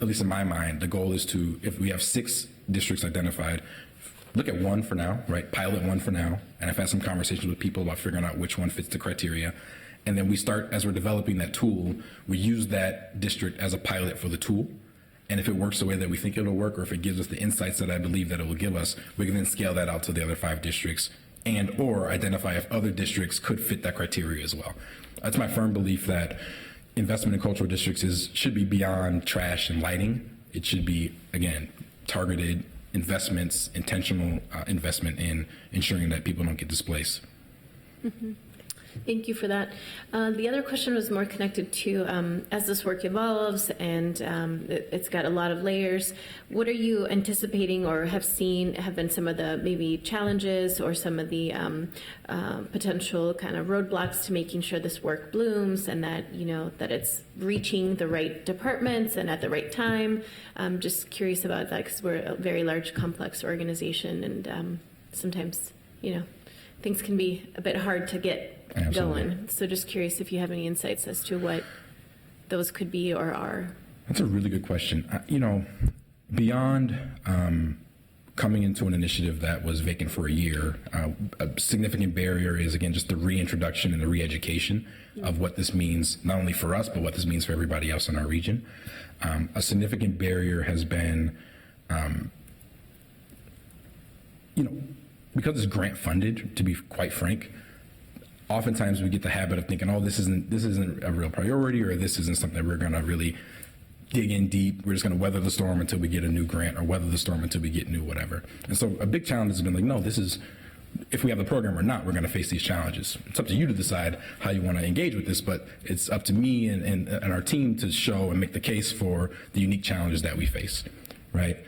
at least in my mind, the goal is to, if we have 6 districts identified, look at one for now, right? Pilot one for now. And I've had some conversations with people about figuring out which one fits the criteria. And then we start, as we're developing that tool, we use that district as a pilot for the tool. And if it works the way that we think it'll work, or if it gives us the insights that I believe that it will give us, we can then scale that out to the other 5 districts and or identify if other districts could fit that criteria as well. It's my firm belief that investment in cultural districts should be beyond trash and lighting. It should be, again, targeted investments, intentional investment in ensuring that people don't get displaced. Thank you for that. The other question was more connected to, as this work evolves and it's got a lot of layers, what are you anticipating or have been some of the maybe challenges or some of the potential kind of roadblocks to making sure this work blooms and that, you know, that it's reaching the right departments and at the right time? I'm just curious about that because we're a very large, complex organization and sometimes, you know, things can be a bit hard to get going. So just curious if you have any insights as to what those could be or are. That's a really good question. You know, beyond coming into an initiative that was vacant for a year, a significant barrier is, again, just the reintroduction and the re-education of what this means, not only for us, but what this means for everybody else in our region. A significant barrier has been, you know, because it's grant funded, to be quite frank, oftentimes we get the habit of thinking, oh, this isn't a real priority, or this isn't something we're going to really dig in deep. We're just going to weather the storm until we get a new grant, or weather the storm until we get new whatever. And so a big challenge has been like, no, this is, if we have the program or not, we're going to face these challenges. It's up to you to decide how you want to engage with this, but it's up to me and our team to show and make the case for the unique challenges that we face, right?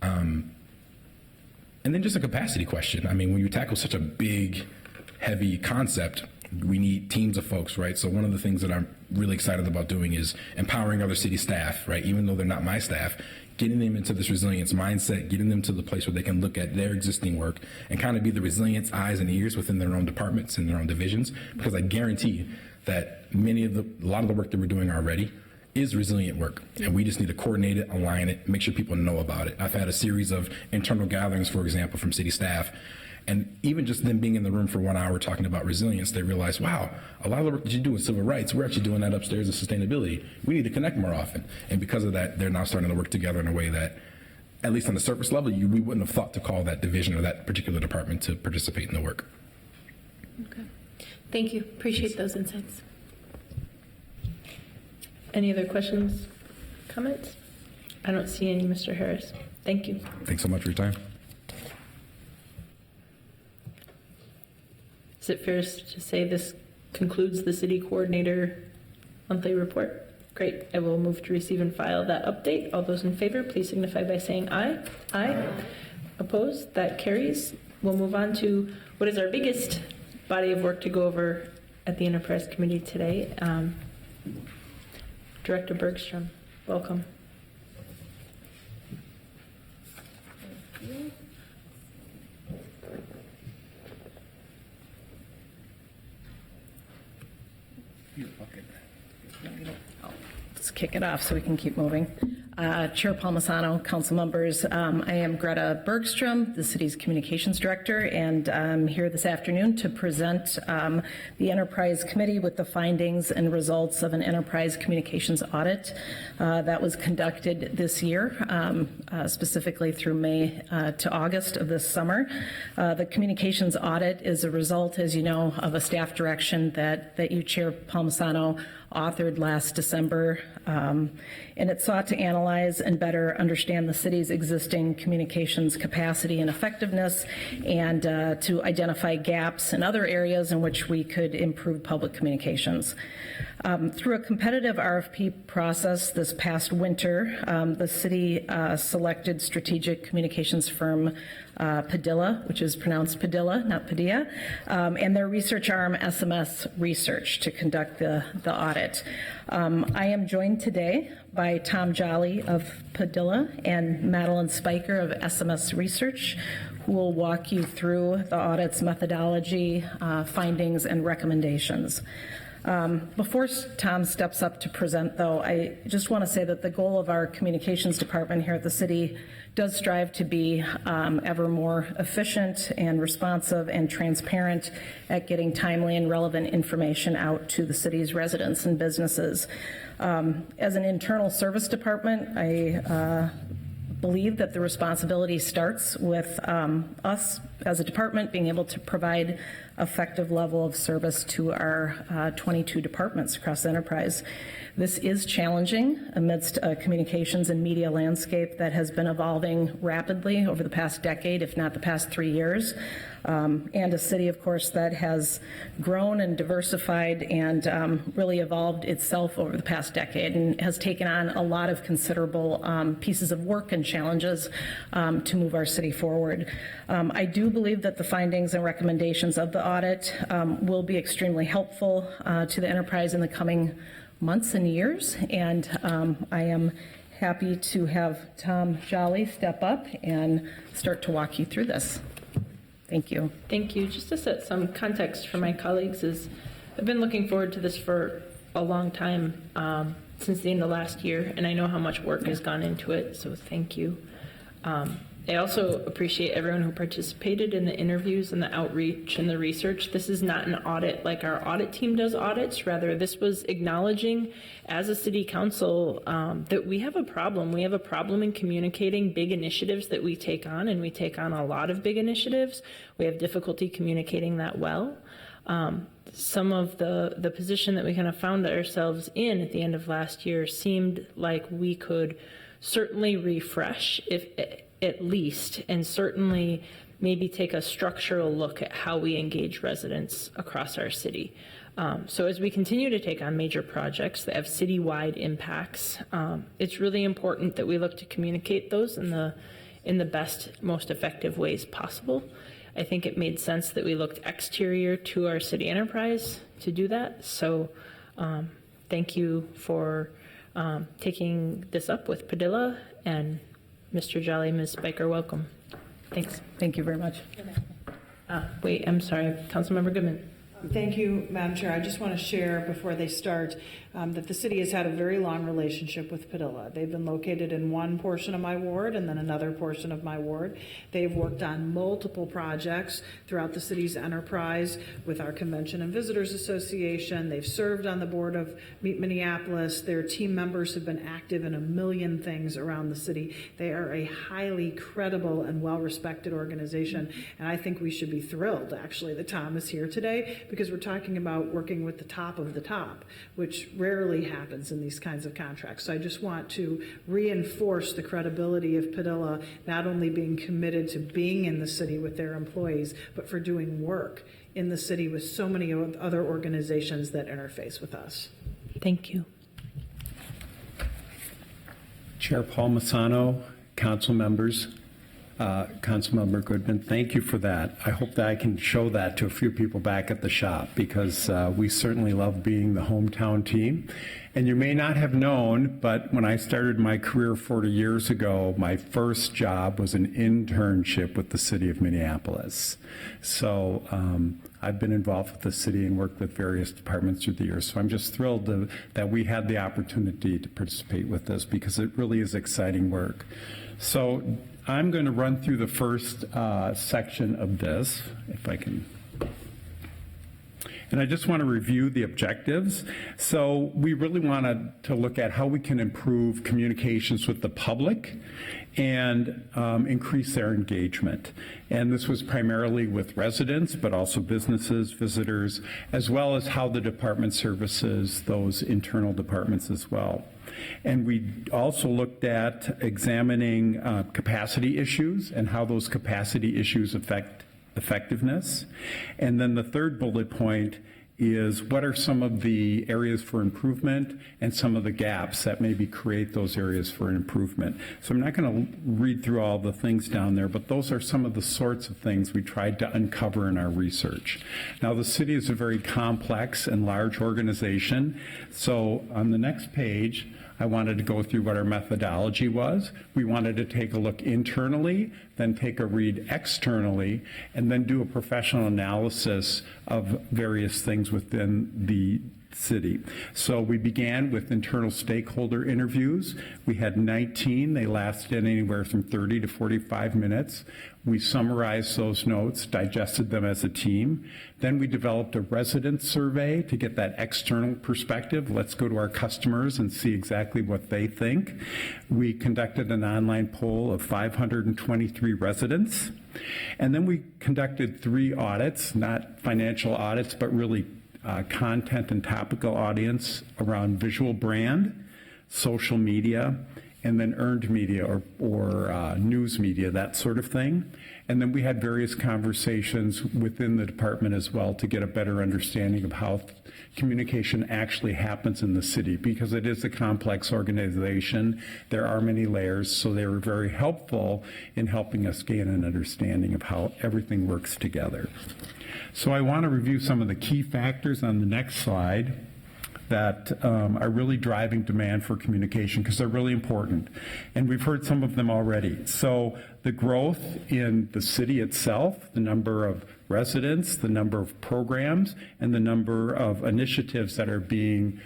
And then just a capacity question. I mean, when you tackle such a big, heavy concept, we need teams of folks, right? So one of the things that I'm really excited about doing is empowering other city staff, right? Even though they're not my staff, getting them into this resilience mindset, getting them to the place where they can look at their existing work and kind of be the resilience eyes and ears within their own departments and their own divisions. Because I guarantee that a lot of the work that we're doing already is resilient work, and we just need to coordinate it, align it, make sure people know about it. I've had a series of internal gatherings, for example, from city staff, and even just them being in the room for 1 hour talking about resilience, they realize, wow, a lot of the work that you do in civil rights, we're actually doing that upstairs in sustainability. We need to connect more often. And because of that, they're now starting to work together in a way that, at least on the surface level, we wouldn't have thought to call that division or that particular department to participate in the work. Okay. Thank you. Appreciate those insights. Any other questions, comments? I don't see any, Mr. Harris. Thank you. Thanks so much for your time. Is it fair to say this concludes the city coordinator monthly report? Great. I will move to receive and file that update. All those in favor, please signify by saying aye. Aye. Opposed? That carries. We'll move on to what is our biggest body of work to go over at the Enterprise Committee today. Director Bergstrom, welcome. Let's kick it off so we can keep moving. Chair Palmisano, council members, I am Greta Bergstrom, the city's communications director, and I'm here this afternoon to present the Enterprise Committee with the findings and results of an enterprise communications audit that was conducted this year, specifically through May to August of this summer. The communications audit is a result, as you know, of a staff direction that you, Chair Palmisano, authored last December, and it sought to analyze and better understand the city's existing communications capacity and effectiveness, and to identify gaps in other areas in which we could improve public communications. Through a competitive RFP process this past winter, the city selected strategic communications firm Padilla, which is pronounced Padilla, not Padilla, and their research arm, SMS Research, to conduct the audit. I am joined today by Tom Jolly of Padilla and Madeline Spiker of SMS Research, who will walk you through the audit's methodology, findings, and recommendations. Before Tom steps up to present, though, I just want to say that the goal of our communications department here at the city does strive to be ever more efficient and responsive and transparent at getting timely and relevant information out to the city's residents and businesses. As an internal service department, I believe that the responsibility starts with us as a department being able to provide effective level of service to our 22 departments across the enterprise. This is challenging amidst a communications and media landscape that has been evolving rapidly over the past decade, if not the past 3 years, and a city, of course, that has grown and diversified and really evolved itself over the past decade and has taken on a lot of considerable pieces of work and challenges to move our city forward. I do believe that the findings and recommendations of the audit will be extremely helpful to the enterprise in the coming months and years, and I am happy to have Tom Jolly step up and start to walk you through this. Thank you. Thank you. Just to set some context for my colleagues, I've been looking forward to this for a long time, since the end of last year, and I know how much work has gone into it, so thank you. I also appreciate everyone who participated in the interviews and the outreach and the research. This is not an audit like our audit team does audits. Rather, this was acknowledging as a city council that we have a problem. We have a problem in communicating big initiatives that we take on, and we take on a lot of big initiatives. We have difficulty communicating that well. Some of the position that we kind of found ourselves in at the end of last year seemed like we could certainly refresh, if at least, and certainly maybe take a structural look at how we engage residents across our city. So as we continue to take on major projects that have citywide impacts, it's really important that we look to communicate those in the best, most effective ways possible. I think it made sense that we looked exterior to our city enterprise to do that. So thank you for taking this up with Padilla, and Mr. Jolly, Ms. Spiker, welcome. Thanks. Thank you very much. Wait, I'm sorry, Councilmember Goodman. Thank you, Madam Chair. I just want to share before they start that the city has had a very long relationship with Padilla. They've been located in one portion of my ward and then another portion of my ward. They've worked on multiple projects throughout the city's enterprise with our Convention and Visitors Association. They've served on the board of Meet Minneapolis. Their team members have been active in a million things around the city. They are a highly credible and well-respected organization, and I think we should be thrilled, actually, that Tom is here today, because we're talking about working with the top of the top, which rarely happens in these kinds of contracts. So I just want to reinforce the credibility of Padilla not only being committed to being in the city with their employees, but for doing work in the city with so many other organizations that interface with us. Thank you. Chair Paul Masano, council members, Councilmember Goodman, thank you for that. I hope that I can show that to a few people back at the shop, because we certainly love being the hometown team. And you may not have known, but when I started my career 40 years ago, my first job was an internship with the city of Minneapolis. So I've been involved with the city and worked with various departments through the years. So I'm just thrilled that we had the opportunity to participate with this, because it really is exciting work. So I'm going to run through the first section of this, if I can. And I just want to review the objectives. So we really wanted to look at how we can improve communications with the public and increase their engagement. And this was primarily with residents, but also businesses, visitors, as well as how the department services those internal departments as well. And we also looked at examining capacity issues and how those capacity issues affect effectiveness. And then the third bullet point is what are some of the areas for improvement and some of the gaps that maybe create those areas for improvement. So I'm not going to read through all the things down there, but those are some of the sorts of things we tried to uncover in our research. Now, the city is a very complex and large organization. So on the next page, I wanted to go through what our methodology was. We wanted to take a look internally, then take a read externally, and then do a professional analysis of various things within the city. So we began with internal stakeholder interviews. We had 19. They lasted anywhere from 30 to 45 minutes. We summarized those notes, digested them as a team. Then we developed a resident survey to get that external perspective. Let's go to our customers and see exactly what they think. We conducted an online poll of 523 residents. And then we conducted 3 audits, not financial audits, but really content and topical audience around visual brand, social media, and then earned media or news media, that sort of thing. And then we had various conversations within the department as well to get a better understanding of how communication actually happens in the city, because it is a complex organization. There are many layers, so they were very helpful in helping us gain an understanding of how everything works together. So I want to review some of the key factors on the next slide that are really driving demand for communication, because they're really important. And we've heard some of them already. So the growth in the city itself, the number of residents, the number of programs, and the number of initiatives that are being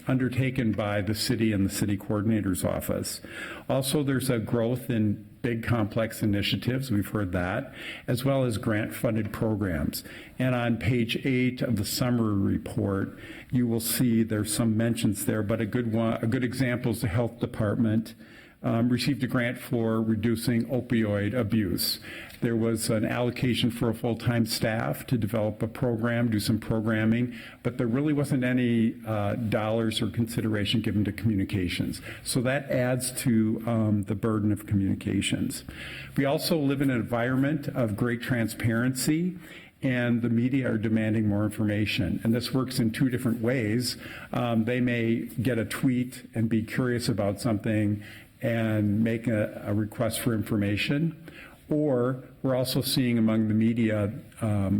undertaken by the city and the city coordinator's office. Also, there's a growth in big complex initiatives, we've heard that, as well as grant-funded programs. And on page 8 of the summary report, you will see there's some mentions there, but a good example is the health department received a grant for reducing opioid abuse. There was an allocation for a full-time staff to develop a program, do some programming, but there really wasn't any dollars or consideration given to communications. So that adds to the burden of communications. We also live in an environment of great transparency, and the media are demanding more information. And this works in 2 different ways. They may get a tweet and be curious about something and make a request for information. Or we're also seeing among the media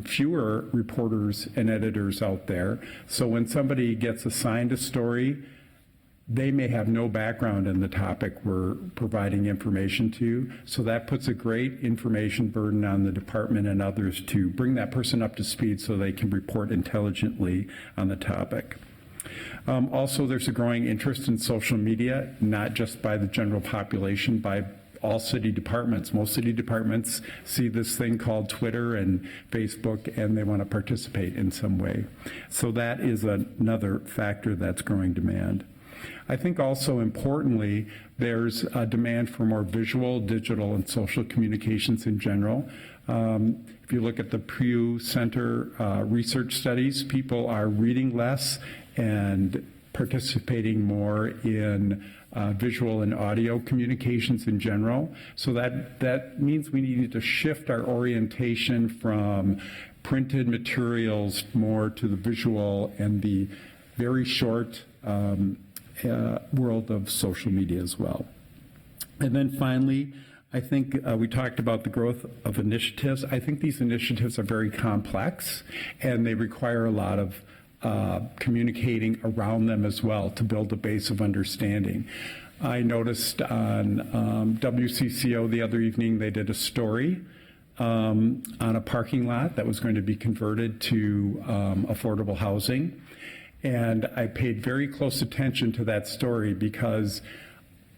fewer reporters and editors out there. So when somebody gets assigned a story, they may have no background in the topic we're providing information to. So that puts a great information burden on the department and others to bring that person up to speed so they can report intelligently on the topic. Also, there's a growing interest in social media, not just by the general population, by all city departments. Most city departments see this thing called Twitter and Facebook, and they want to participate in some way. So that is another factor that's growing demand. I think also importantly, there's a demand for more visual, digital, and social communications in general. If you look at the Pew Center research studies, people are reading less and participating more in visual and audio communications in general. So that means we need to shift our orientation from printed materials more to the visual and the very short world of social media as well. And then finally, I think we talked about the growth of initiatives. I think these initiatives are very complex, and they require a lot of communicating around them as well to build a base of understanding. I noticed on WCCO the other evening they did a story on a parking lot that was going to be converted to affordable housing. And I paid very close attention to that story because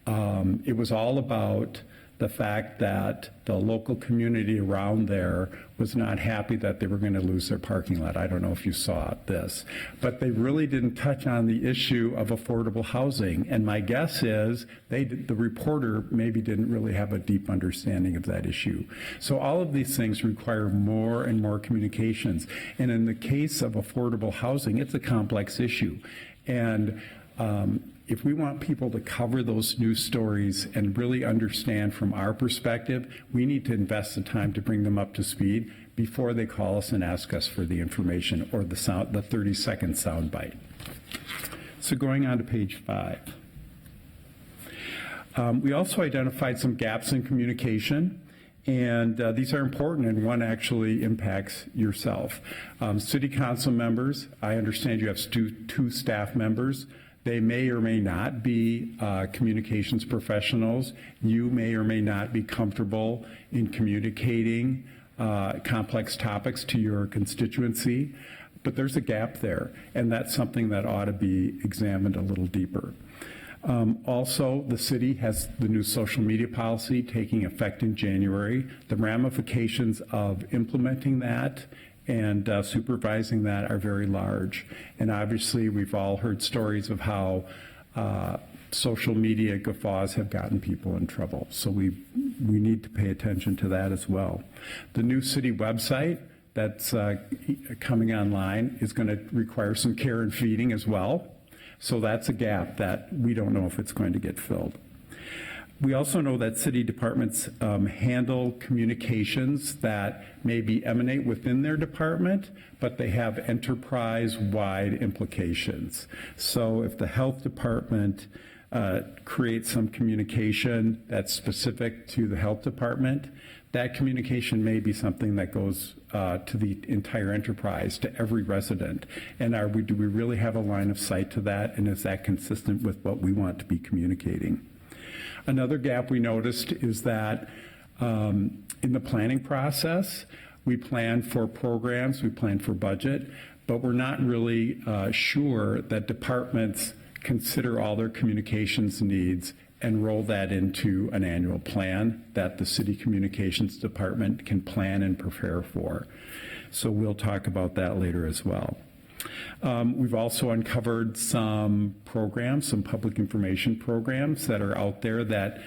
it was all about the fact that the local community around there was not happy that they were going to lose their parking lot. I don't know if you saw this, but they really didn't touch on the issue of affordable housing. And my guess is the reporter maybe didn't really have a deep understanding of that issue. So all of these things require more and more communications. And in the case of affordable housing, it's a complex issue. And if we want people to cover those news stories and really understand from our perspective, we need to invest the time to bring them up to speed before they call us and ask us for the information or the 30-second soundbite. So going on to page 5. We also identified some gaps in communication. And these are important, and one actually impacts yourself. City council members, I understand you have two staff members. They may or may not be communications professionals. You may or may not be comfortable in communicating complex topics to your constituency, but there's a gap there, and that's something that ought to be examined a little deeper. Also, the city has the new social media policy taking effect in January. The ramifications of implementing that and supervising that are very large. And obviously, we've all heard stories of how social media guffaws have gotten people in trouble. So we need to pay attention to that as well. The new city website that's coming online is going to require some care and feeding as well. So that's a gap that we don't know if it's going to get filled. We also know that city departments handle communications that maybe emanate within their department, but they have enterprise-wide implications. So if the health department creates some communication that's specific to the health department, that communication may be something that goes to the entire enterprise, to every resident. And do we really have a line of sight to that? And is that consistent with what we want to be communicating? Another gap we noticed is that in the planning process, we plan for programs, we plan for budget, but we're not really sure that departments consider all their communications needs and roll that into an annual plan that the city communications department can plan and prepare for. So we'll talk about that later as well. We've also uncovered some programs, some public information programs that are out there that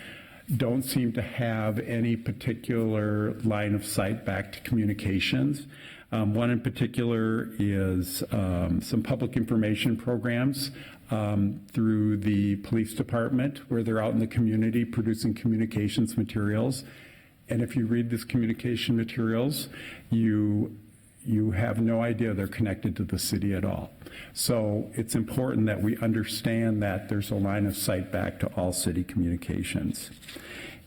don't seem to have any particular line of sight back to communications. One in particular is some public information programs through the police department, where they're out in the community producing communications materials. And if you read these communication materials, you have no idea they're connected to the city at all. So it's important that we understand that there's a line of sight back to all city communications.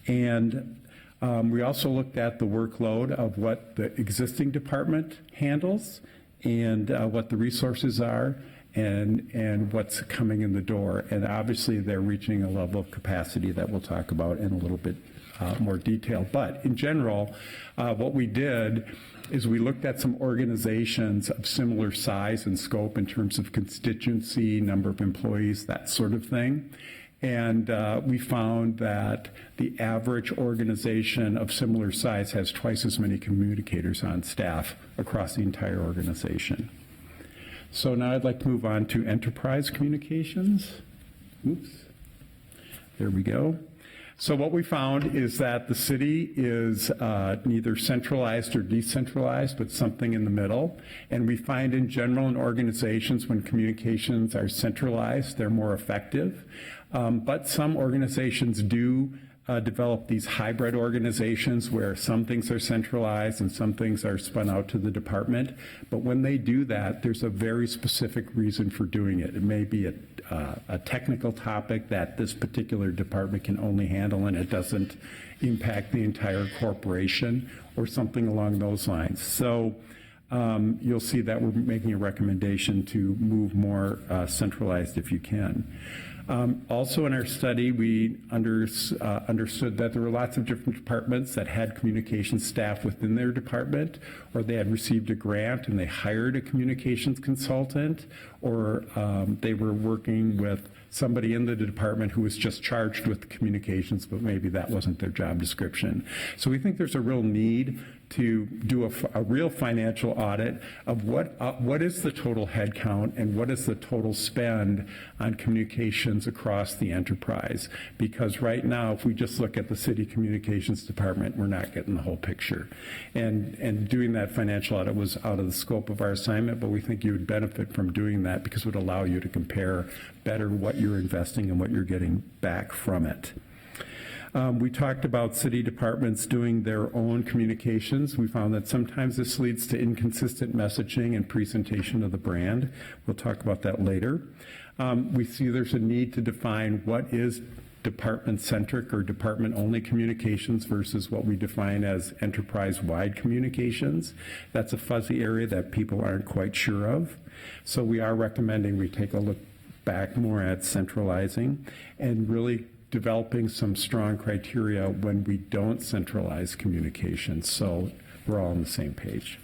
And we also looked at the workload of what the existing department handles and what the resources are and what's coming in the door. And obviously they're reaching a level of capacity that we'll talk about in a little bit more detail. But in general, what we did is we looked at some organizations of similar size and scope in terms of constituency, number of employees, that sort of thing. And we found that the average organization of similar size has twice as many communicators on staff across the entire organization. So now I'd like to move on to enterprise communications. Oops. There we go. So what we found is that the city is neither centralized or decentralized, but something in the middle. And we find in general in organizations when communications are centralized, they're more effective. But some organizations do develop these hybrid organizations where some things are centralized and some things are spun out to the department. But when they do that, there's a very specific reason for doing it. It may be a technical topic that this particular department can only handle and it doesn't impact the entire corporation or something along those lines. So you'll see that we're making a recommendation to move more centralized if you can. Also in our study, we understood that there were lots of different departments that had communications staff within their department, or they had received a grant and they hired a communications consultant, or they were working with somebody in the department who was just charged with communications, but maybe that wasn't their job description. So we think there's a real need to do a real financial audit of what is the total head count and what is the total spend on communications across the enterprise. Because right now, if we just look at the city communications department, we're not getting the whole picture. And doing that financial audit was out of the scope of our assignment, but we think you would benefit from doing that because it would allow you to compare better what you're investing and what you're getting back from it. We talked about city departments doing their own communications. We found that sometimes this leads to inconsistent messaging and presentation of the brand. We'll talk about that later. We see there's a need to define what is department-centric or department-only communications versus what we define as enterprise-wide communications. That's a fuzzy area that people aren't quite sure of. So we are recommending we take a look back more at centralizing and really developing some strong criteria when we don't centralize communications, so we're all on the same page.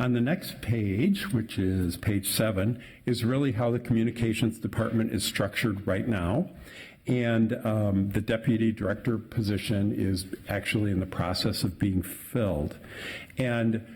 On the next page, which is page 7, is really how the communications department is structured right now. And the deputy director position is actually in the process of being filled. And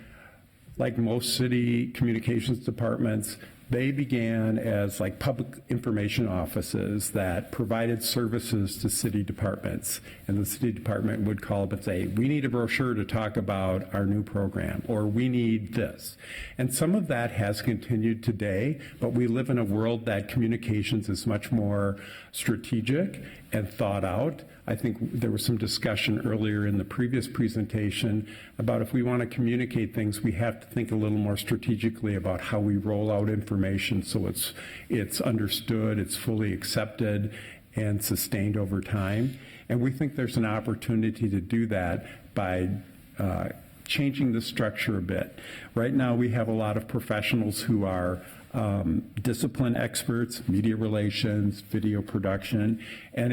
like most city communications departments, they began as like public information offices that provided services to city departments. And the city department would call up and say, we need a brochure to talk about our new program, or we need this. And some of that has continued today, but we live in a world that communications is much more strategic and thought out. I think there was some discussion earlier in the previous presentation about if we want to communicate things, we have to think a little more strategically about how we roll out information so it's understood, it's fully accepted, and sustained over time. And we think there's an opportunity to do that by changing the structure a bit. Right now, we have a lot of professionals who are discipline experts, media relations, video production, and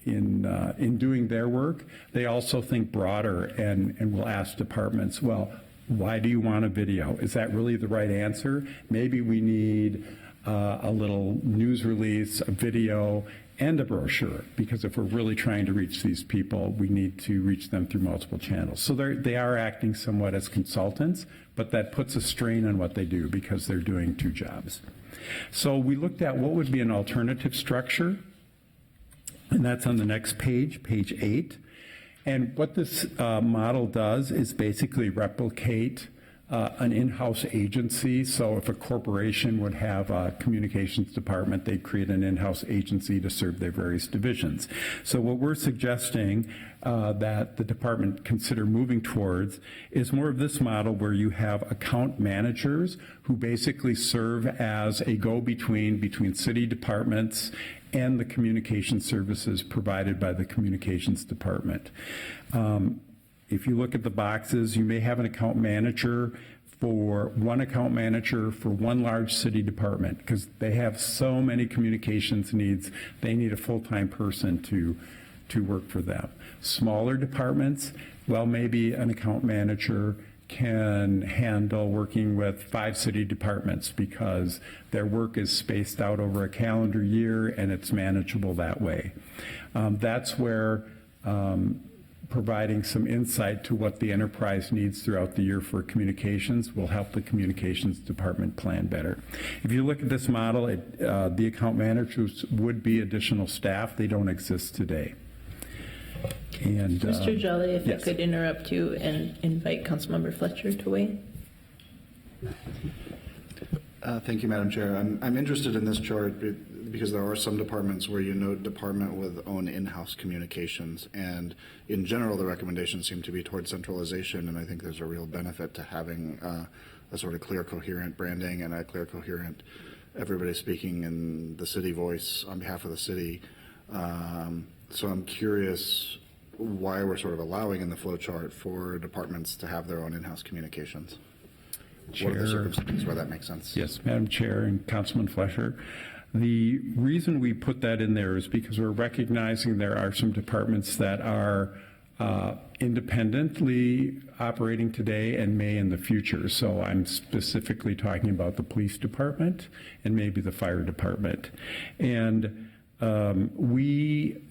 in doing their work, they also think broader and will ask departments, well, why do you want a video? Is that really the right answer? Maybe we need a little news release, a video, and a brochure, because if we're really trying to reach these people, we need to reach them through multiple channels. So they are acting somewhat as consultants, but that puts a strain on what they do because they're doing two jobs. So we looked at what would be an alternative structure, and that's on the next page, page 8. And what this model does is basically replicate an in-house agency. So if a corporation would have a communications department, they'd create an in-house agency to serve their various divisions. So what we're suggesting that the department consider moving towards is more of this model where you have account managers who basically serve as a go-between between city departments and the communication services provided by the communications department. If you look at the boxes, you may have an account manager for one large city department because they have so many communications needs, they need a full-time person to work for them. Smaller departments, well, maybe an account manager can handle working with 5 city departments because their work is spaced out over a calendar year and it's manageable that way. That's where providing some insight to what the enterprise needs throughout the year for communications will help the communications department plan better. If you look at this model, the account managers would be additional staff. They don't exist today. And Mr. Jolly, if yes. I could interrupt you and invite Councilmember Fletcher to weigh in. Thank you, Madam Chair. I'm interested in this chart because there are some departments where you note department with own in-house communications, and in general the recommendations seem to be towards centralization, and I think there's a real benefit to having a sort of clear, coherent branding and a clear, coherent everybody speaking in the city voice on behalf of the city. So I'm curious why we're sort of allowing in the flow chart for departments to have their own in-house communications. What are the circumstances where that makes sense? Yes, Madam Chair and Councilman Fletcher. The reason we put that in there is because we're recognizing there are some departments that are independently operating today and may in the future. So I'm specifically talking about the police department and maybe the fire department. And we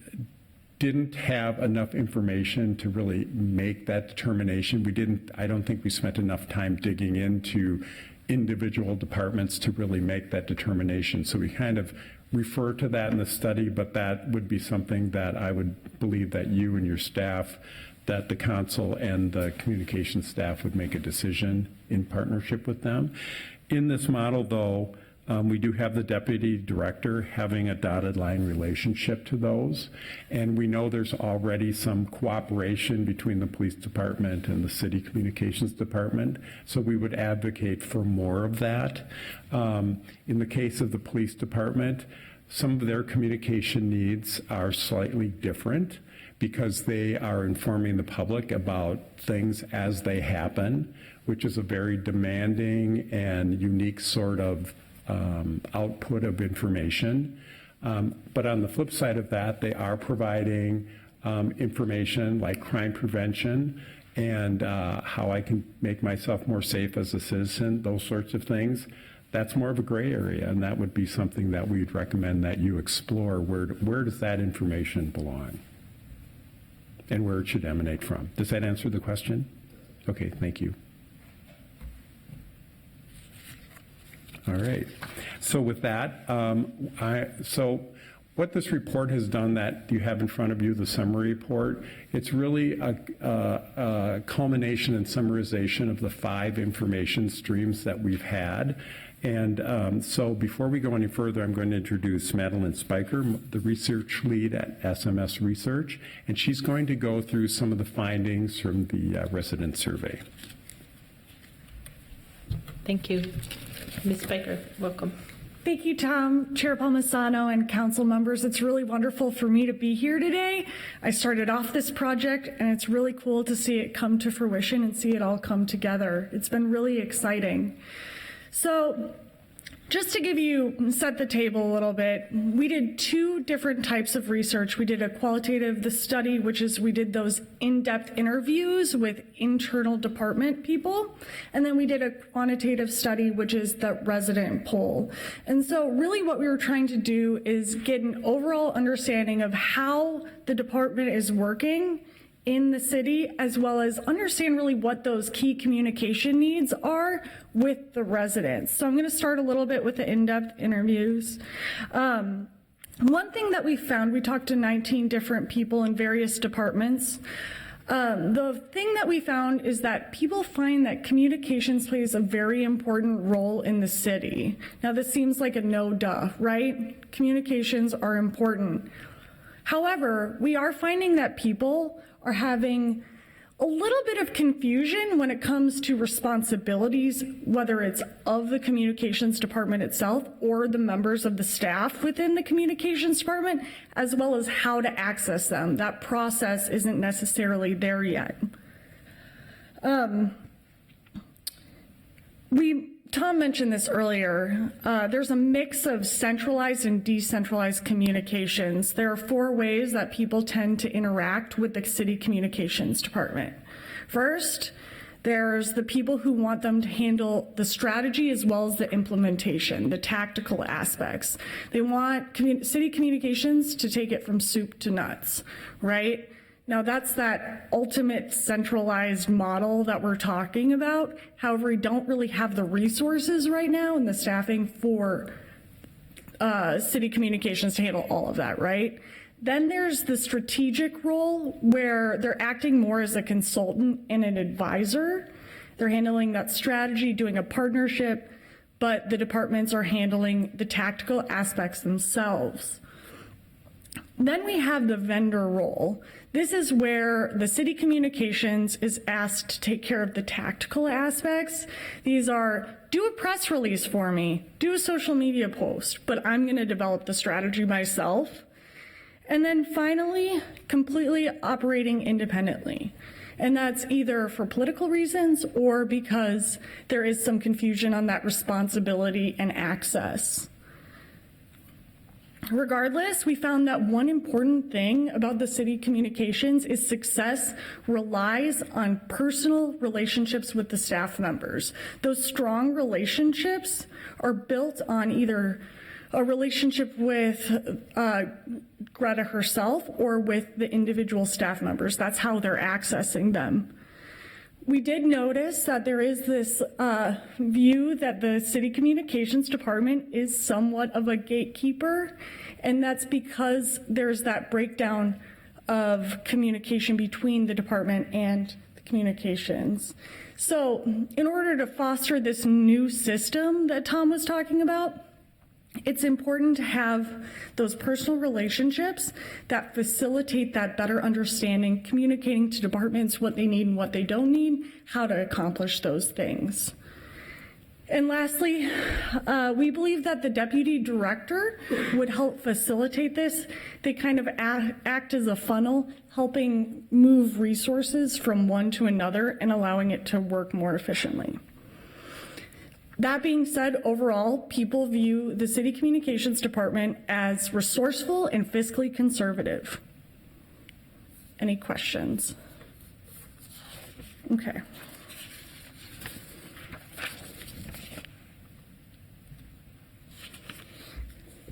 didn't have enough information to really make that determination. I don't think we spent enough time digging into individual departments to really make that determination. So we kind of refer to that in the study, but that would be something that I would believe that you and your staff, that the council and the communication staff would make a decision in partnership with them. In this model, though, we do have the deputy director having a dotted line relationship to those, and we know there's already some cooperation between the police department and the city communications department, so we would advocate for more of that. In the case of the police department, some of their communication needs are slightly different because they are informing the public about things as they happen, which is a very demanding and unique sort of output of information. But on the flip side of that, they are providing information like crime prevention and how I can make myself more safe as a citizen, those sorts of things. That's more of a gray area, and that would be something that we'd recommend that you explore. Where does that information belong and where it should emanate from? Does that answer the question? Okay, thank you. All right. So with that, so what this report has done that you have in front of you, the summary report, it's really a culmination and summarization of the 5 information streams that we've had. And so before we go any further, I'm going to introduce Madeline Spiker, the research lead at SMS Research, and she's going to go through some of the findings from the resident survey. Thank you. Ms. Spiker, welcome. Thank you, Tom, Chair Palmisano, and council members. It's really wonderful for me to be here today. I started off this project, and it's really cool to see it come to fruition and see it all come together. It's been really exciting. So just to set the table a little bit, we did 2 different types of research. We did a qualitative, the study, which is we did those in-depth interviews with internal department people. And then we did a quantitative study, which is the resident poll. And so really what we were trying to do is get an overall understanding of how the department is working in the city, as well as understand really what those key communication needs are with the residents. So I'm going to start a little bit with the in-depth interviews. One thing that we found, we talked to 19 different people in various departments. The thing that we found is that people find that communications plays a very important role in the city. Now this seems like a no-duh, right? Communications are important. However, we are finding that people are having a little bit of confusion when it comes to responsibilities, whether it's of the communications department itself or the members of the staff within the communications department, as well as how to access them. That process isn't necessarily there yet. Tom mentioned this earlier. There's a mix of centralized and decentralized communications. There are 4 ways that people tend to interact with the city communications department. First, there's the people who want them to handle the strategy as well as the implementation, the tactical aspects. They want city communications to take it from soup to nuts, right? Now, that's that ultimate centralized model that we're talking about. However, we don't really have the resources right now and the staffing for city communications to handle all of that, right? Then there's the strategic role where they're acting more as a consultant and an advisor. They're handling that strategy, doing a partnership, but the departments are handling the tactical aspects themselves. Then we have the vendor role. This is where the city communications is asked to take care of the tactical aspects. These are, do a press release for me, do a social media post, but I'm going to develop the strategy myself. And then finally, completely operating independently. And that's either for political reasons or because there is some confusion on that responsibility and access. Regardless, we found that one important thing about the city communications is success relies on personal relationships with the staff members. Those strong relationships are built on either a relationship with Greta herself or with the individual staff members. That's how they're accessing them. We did notice that there is this view that the city communications department is somewhat of a gatekeeper, and that's because there's that breakdown of communication between the department and the communications. So in order to foster this new system that Tom was talking about, it's important to have those personal relationships that facilitate that better understanding, communicating to departments what they need and what they don't need, how to accomplish those things. And lastly, we believe that the deputy director would help facilitate this. They kind of act as a funnel, helping move resources from one to another and allowing it to work more efficiently. That being said, overall, people view the city communications department as resourceful and fiscally conservative. Any questions? Okay.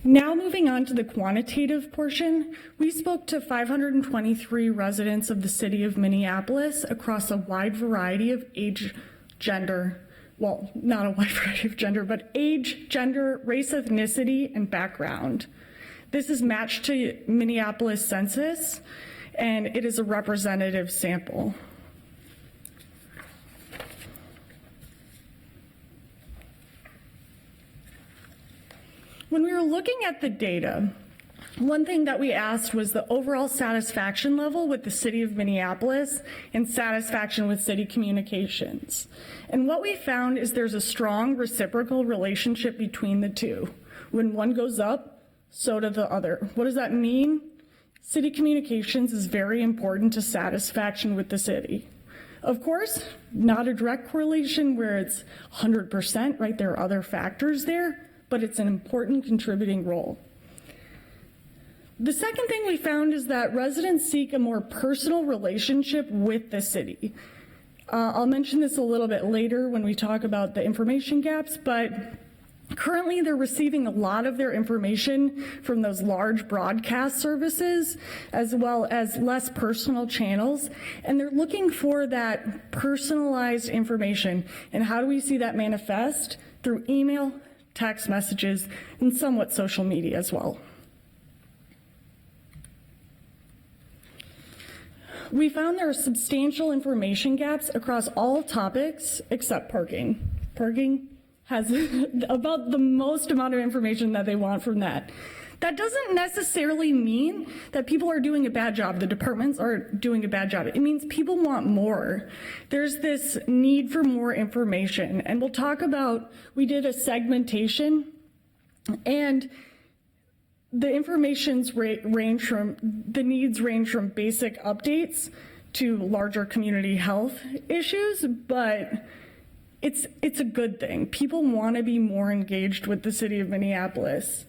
Now moving on to the quantitative portion, we spoke to 523 residents of the city of Minneapolis across a wide variety of age, gender, well, not a wide variety of gender, but age, gender, race, ethnicity, and background. This is matched to Minneapolis census, and it is a representative sample. When we were looking at the data, one thing that we asked was the overall satisfaction level with the city of Minneapolis and satisfaction with city communications. And what we found is there's a strong reciprocal relationship between the two. When one goes up, so does the other. What does that mean? City communications is very important to satisfaction with the city. Of course, not a direct correlation where it's 100%, right? There are other factors there, but it's an important contributing role. The second thing we found is that residents seek a more personal relationship with the city. I'll mention this a little bit later when we talk about the information gaps, but currently they're receiving a lot of their information from those large broadcast services as well as less personal channels, and they're looking for that personalized information. And how do we see that manifest? Through email, text messages, and somewhat social media as well. We found there are substantial information gaps across all topics except parking. Parking has about the most amount of information that they want from that. That doesn't necessarily mean that people are doing a bad job, the departments are doing a bad job. It means people want more. There's this need for more information, and we'll talk about, we did a segmentation, and the informations range from, the needs range from basic updates to larger community health issues, but it's a good thing. People want to be more engaged with the city of Minneapolis.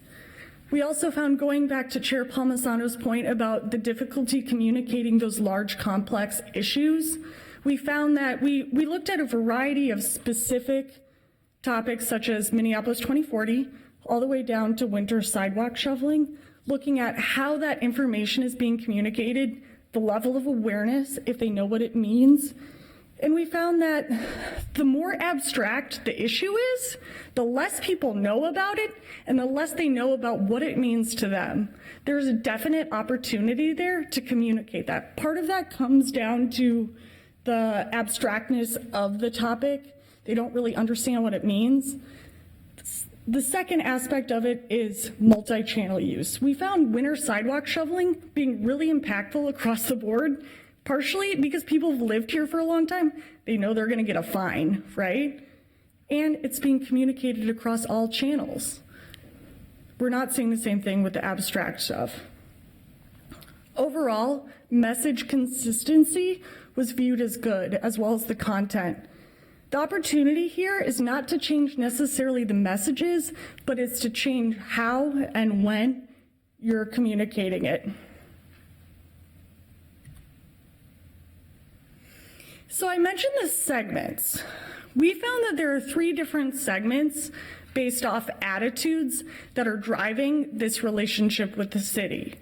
We also found, going back to Chair Palmisano's point about the difficulty communicating those large complex issues, we found that we looked at a variety of specific topics such as Minneapolis 2040, all the way down to winter sidewalk shoveling, looking at how that information is being communicated the level of awareness, if they know what it means. And we found that the more abstract the issue is, the less people know about it and the less they know about what it means to them. There's a definite opportunity there to communicate that. Part of that comes down to the abstractness of the topic. They don't really understand what it means. The second aspect of it is multi-channel use. We found winter sidewalk shoveling being really impactful across the board, partially because people have lived here for a long time. They know they're going to get a fine, right? And it's being communicated across all channels. We're not seeing the same thing with the abstract stuff. Overall, message consistency was viewed as good, as well as the content. The opportunity here is not to change necessarily the messages, but it's to change how and when you're communicating it. So I mentioned the segments. We found that there are 3 different segments based off attitudes that are driving this relationship with the city.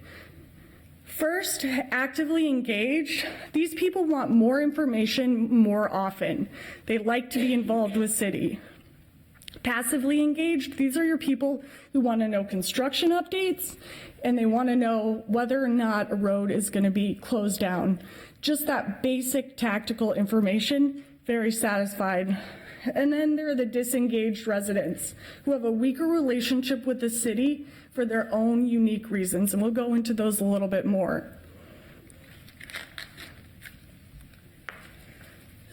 First, actively engaged. These people want more information more often. They like to be involved with city. Passively engaged, these are your people who want to know construction updates and they want to know whether or not a road is going to be closed down. Just that basic tactical information, very satisfied. And then there are the disengaged residents who have a weaker relationship with the city for their own unique reasons, and we'll go into those a little bit more.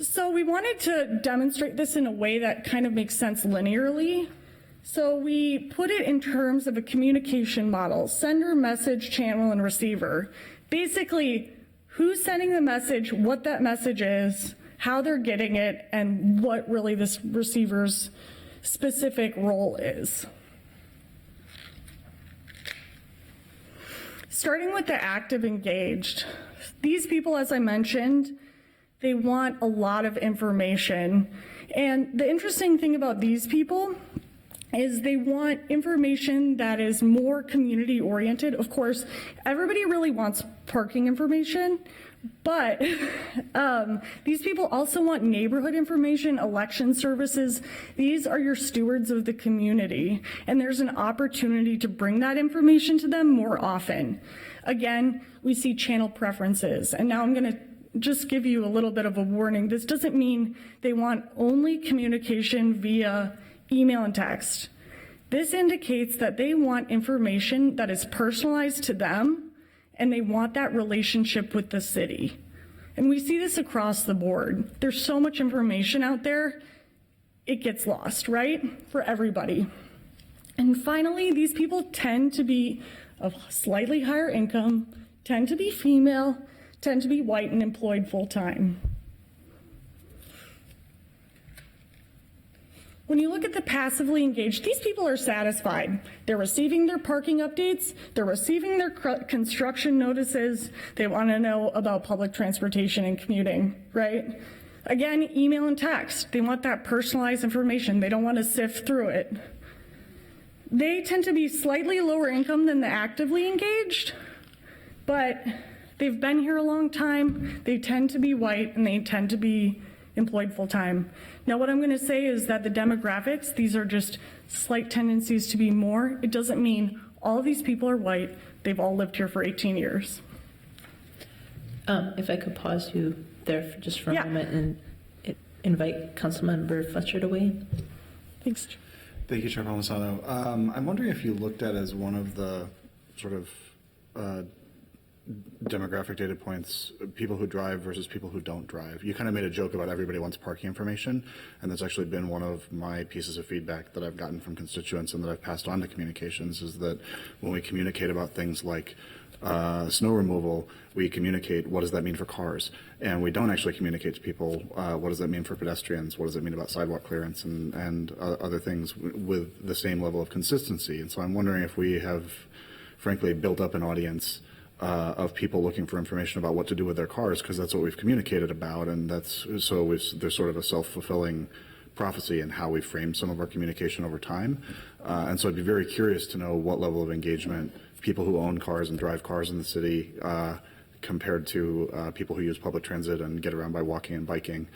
So we wanted to demonstrate this in a way that kind of makes sense linearly. So we put it in terms of a communication model: sender, message, channel, and receiver. Basically, who's sending the message, what that message is, how they're getting it, and what really this receiver's specific role is. Starting with the active engaged. These people, as I mentioned, they want a lot of information. And the interesting thing about these people is they want information that is more community oriented. Of course, everybody really wants parking information, but these people also want neighborhood information, election services. These are your stewards of the community, and there's an opportunity to bring that information to them more often. Again, we see channel preferences, and now I'm going to just give you a little bit of a warning. This doesn't mean they want only communication via email and text. This indicates that they want information that is personalized to them, and they want that relationship with the city. And we see this across the board. There's so much information out there, it gets lost, right? For everybody. And finally, these people tend to be of slightly higher income, tend to be female, tend to be white and employed full-time. When you look at the passively engaged, these people are satisfied. They're receiving their parking updates, they're receiving their construction notices, they want to know about public transportation and commuting, right? Again, email and text. They want that personalized information. They don't want to sift through it. They tend to be slightly lower income than the actively engaged, but they've been here a long time, they tend to be white, and they tend to be employed full-time. Now, what I'm going to say is that the demographics, these are just slight tendencies to be more. It doesn't mean all of these people are white. They've all lived here for 18 years. If I could pause you there just for a moment and invite Councilmember Fletcher to weigh in. Thanks. Thank you, Chair Palmisano. I'm wondering if you looked at as one of the sort of demographic data points, people who drive versus people who don't drive. You kind of made a joke about everybody wants parking information, and that's actually been one of my pieces of feedback that I've gotten from constituents and that I've passed on to communications, is that when we communicate about things like snow removal, we communicate what does that mean for cars, and we don't actually communicate to people what does that mean for pedestrians, what does it mean about sidewalk clearance and other things with the same level of consistency. And so I'm wondering if we have frankly built up an audience of people looking for information about what to do with their cars, because that's what we've communicated about, and that's so there's sort of a self-fulfilling prophecy in how we frame some of our communication over time. And so I'd be very curious to know what level of engagement people who own cars and drive cars in the city compared to people who use public transit and get around by walking and biking,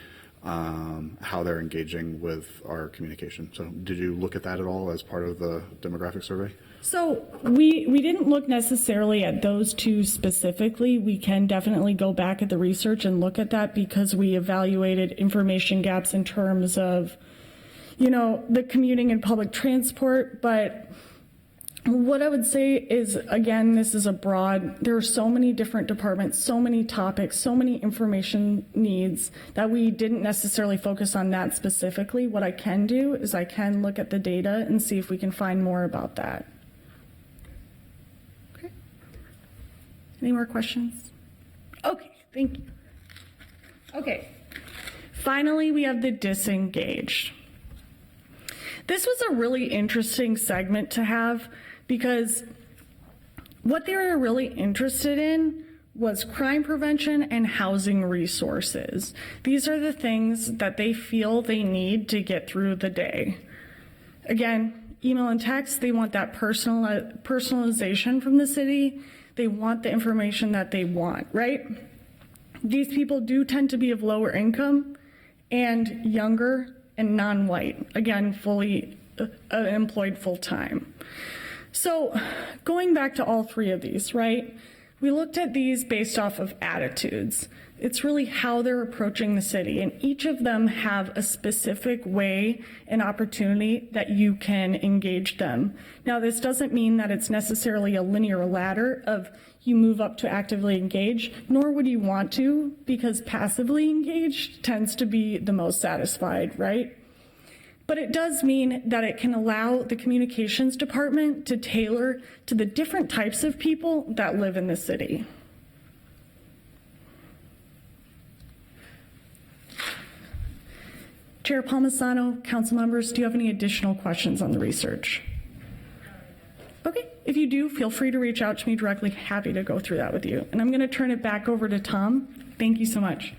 how they're engaging with our communication. So did you look at that at all as part of the demographic survey? So we didn't look necessarily at those two specifically. We can definitely go back at the research and look at that because we evaluated information gaps in terms of, the commuting and public transport. But what I would say is, again, this is there are so many different departments, so many topics, so many information needs that we didn't necessarily focus on that specifically. What I can do is I can look at the data and see if we can find more about that. Okay. Any more questions? Okay, thank you. Okay. Finally, we have the disengaged. This was a really interesting segment to have because what they were really interested in was crime prevention and housing resources. These are the things that they feel they need to get through the day. Again, email and text, they want that personalization from the city. They want the information that they want, right? These people do tend to be of lower income and younger and non-white, again, fully employed full-time. So going back to all three of these, right? We looked at these based off of attitudes. It's really how they're approaching the city, and each of them have a specific way and opportunity that you can engage them. Now, this doesn't mean that it's necessarily a linear ladder of you move up to actively engage, nor would you want to, because passively engaged tends to be the most satisfied, right? But it does mean that it can allow the communications department to tailor to the different types of people that live in the city. Chair Palmisano, council members, do you have any additional questions on the research? Okay, if you do, feel free to reach out to me directly. Happy to go through that with you. And I'm going to turn it back over to Tom. Thank you so much.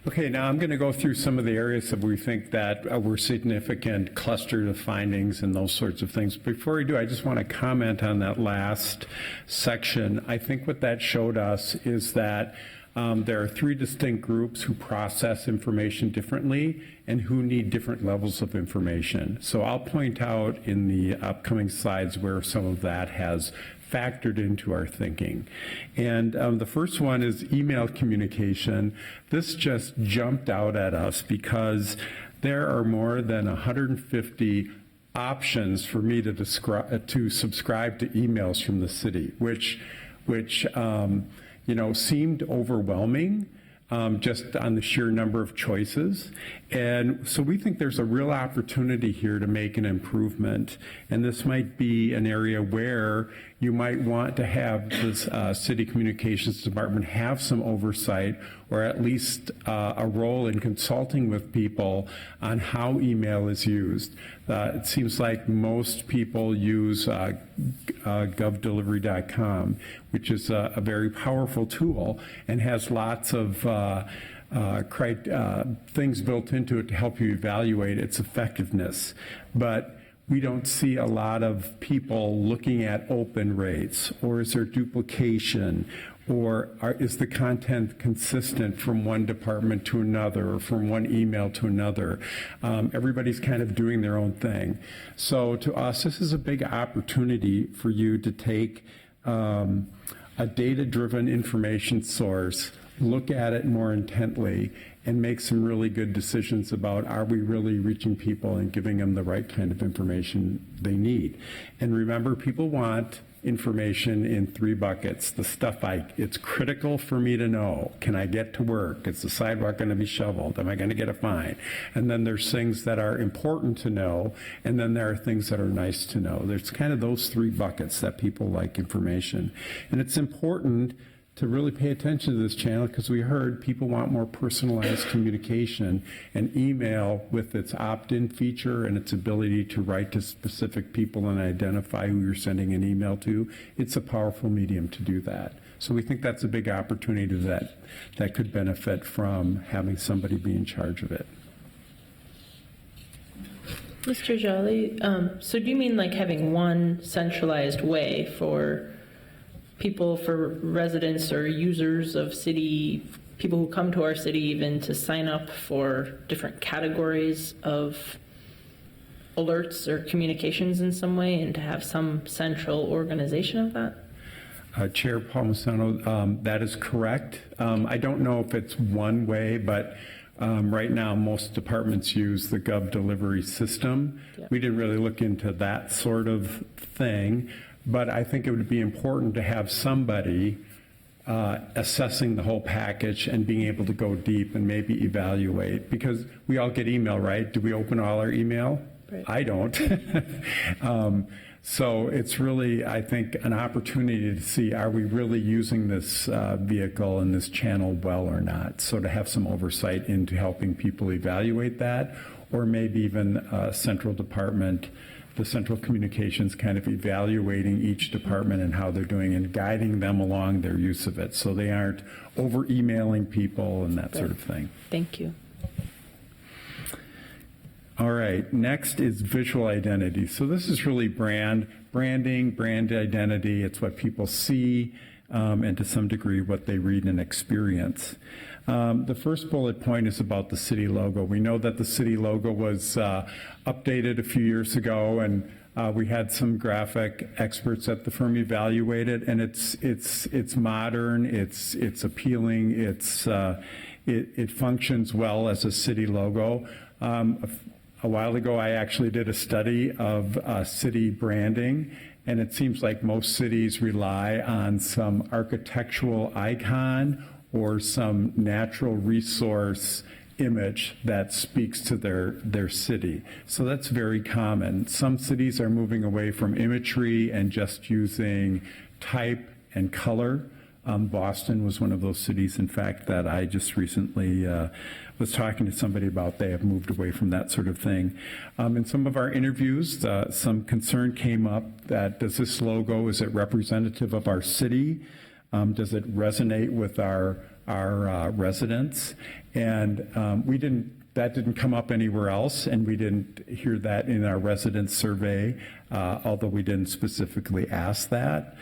Okay, now I'm going to go through some of the areas that we think that were significant clusters of findings and those sorts of things. Before we do, I just want to comment on that last section. I think what that showed us is that there are three distinct groups who process information differently and who need different levels of information. So I'll point out in the upcoming slides where some of that has factored into our thinking. And the first one is email communication. This just jumped out at us because there are more than 150 options for me to subscribe to emails from the city, which seemed overwhelming just on the sheer number of choices. And so we think there's a real opportunity here to make an improvement. And this might be an area where you might want to have this city communications department have some oversight, or at least a role in consulting with people on how email is used. It seems like most people use govdelivery.com, which is a very powerful tool and has lots of things built into it to help you evaluate its effectiveness. But we don't see a lot of people looking at open rates, or is there duplication, or is the content consistent from one department to another, or from one email to another? Everybody's kind of doing their own thing. So to us, this is a big opportunity for you to take a data-driven information source, look at it more intently, and make some really good decisions about, are we really reaching people and giving them the right kind of information they need? And remember, people want information in three buckets. The stuff it's critical for me to know. Can I get to work? Is the sidewalk going to be shoveled? Am I going to get a fine? And then there's things that are important to know, and then there are things that are nice to know. There's kind of those three buckets that people like information. And it's important to really pay attention to this channel, because we heard people want more personalized communication, and email, with its opt-in feature and its ability to write to specific people and identify who you're sending an email to, it's a powerful medium to do that. So we think that's a big opportunity that could benefit from having somebody be in charge of it. Mr. Jolly, so do you mean like having one centralized way for people, for residents or users of city, people who come to our city even, to sign up for different categories of alerts or communications in some way, and to have some central organization of that? Chair Palmisano, that is correct. I don't know if it's one way, but right now most departments use the Gov delivery system. Yep. We didn't really look into that sort of thing, but I think it would be important to have somebody assessing the whole package and being able to go deep and maybe evaluate, because we all get email, right? Do we open all our email? Right. I don't. So it's really, I think, an opportunity to see, are we really using this vehicle and this channel well or not? So to have some oversight into helping people evaluate that, or maybe even a central department, the central communications, kind of evaluating each department and how they're doing and guiding them along their use of it, so they aren't over emailing people and that sort of thing. Thank you. All right, next is visual identity. So this is really branding, brand identity. It's what people see, and to some degree what they read and experience. The first bullet point is about the city logo. We know that the city logo was updated a few years ago, and we had some graphic experts at the firm evaluate it, and it's modern, it's appealing, it functions well as a city logo. A while ago, I actually did a study of city branding, and it seems like most cities rely on some architectural icon or some natural resource image that speaks to their city. So that's very common. Some cities are moving away from imagery and just using type and color. Boston was one of those cities, in fact, that I just recently was talking to somebody about. They have moved away from that sort of thing. In some of our interviews, some concern came up that, does this logo, is it representative of our city? Does it resonate with our residents? And that didn't come up anywhere else, and we didn't hear that in our residents survey, although we didn't specifically ask that.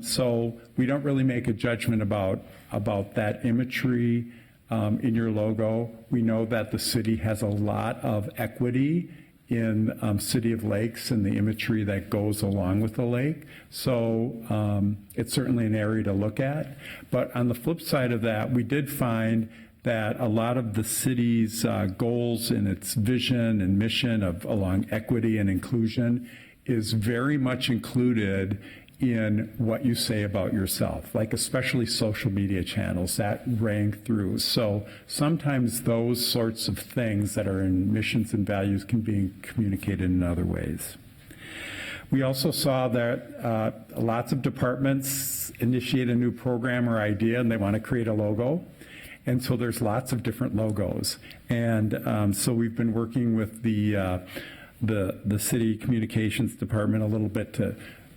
So we don't really make a judgment about that imagery in your logo. We know that the city has a lot of equity in City of Lakes and the imagery that goes along with the lake. So it's certainly an area to look at. But on the flip side of that, we did find that a lot of the city's goals and its vision and mission along equity and inclusion is very much included in what you say about yourself, like especially social media channels that rang through. So sometimes those sorts of things that are in missions and values can be communicated in other ways. We also saw that lots of departments initiate a new program or idea and they want to create a logo. And so there's lots of different logos. And so we've been working with the city communications department a little bit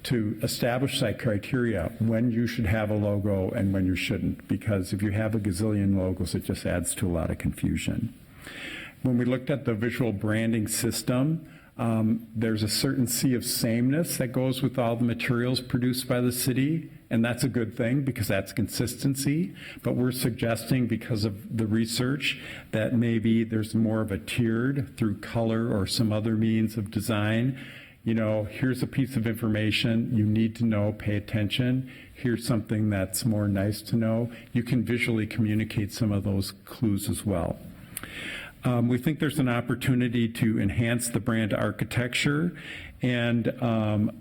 to establish that criteria, when you should have a logo and when you shouldn't, because if you have a gazillion logos, it just adds to a lot of confusion. When we looked at the visual branding system, there's a certain sea of sameness that goes with all the materials produced by the city, and that's a good thing because that's consistency. But we're suggesting, because of the research, that maybe there's more of a tiered through color or some other means of design. You know, here's a piece of information you need to know, pay attention. Here's something that's more nice to know. You can visually communicate some of those clues as well. We think there's an opportunity to enhance the brand architecture, and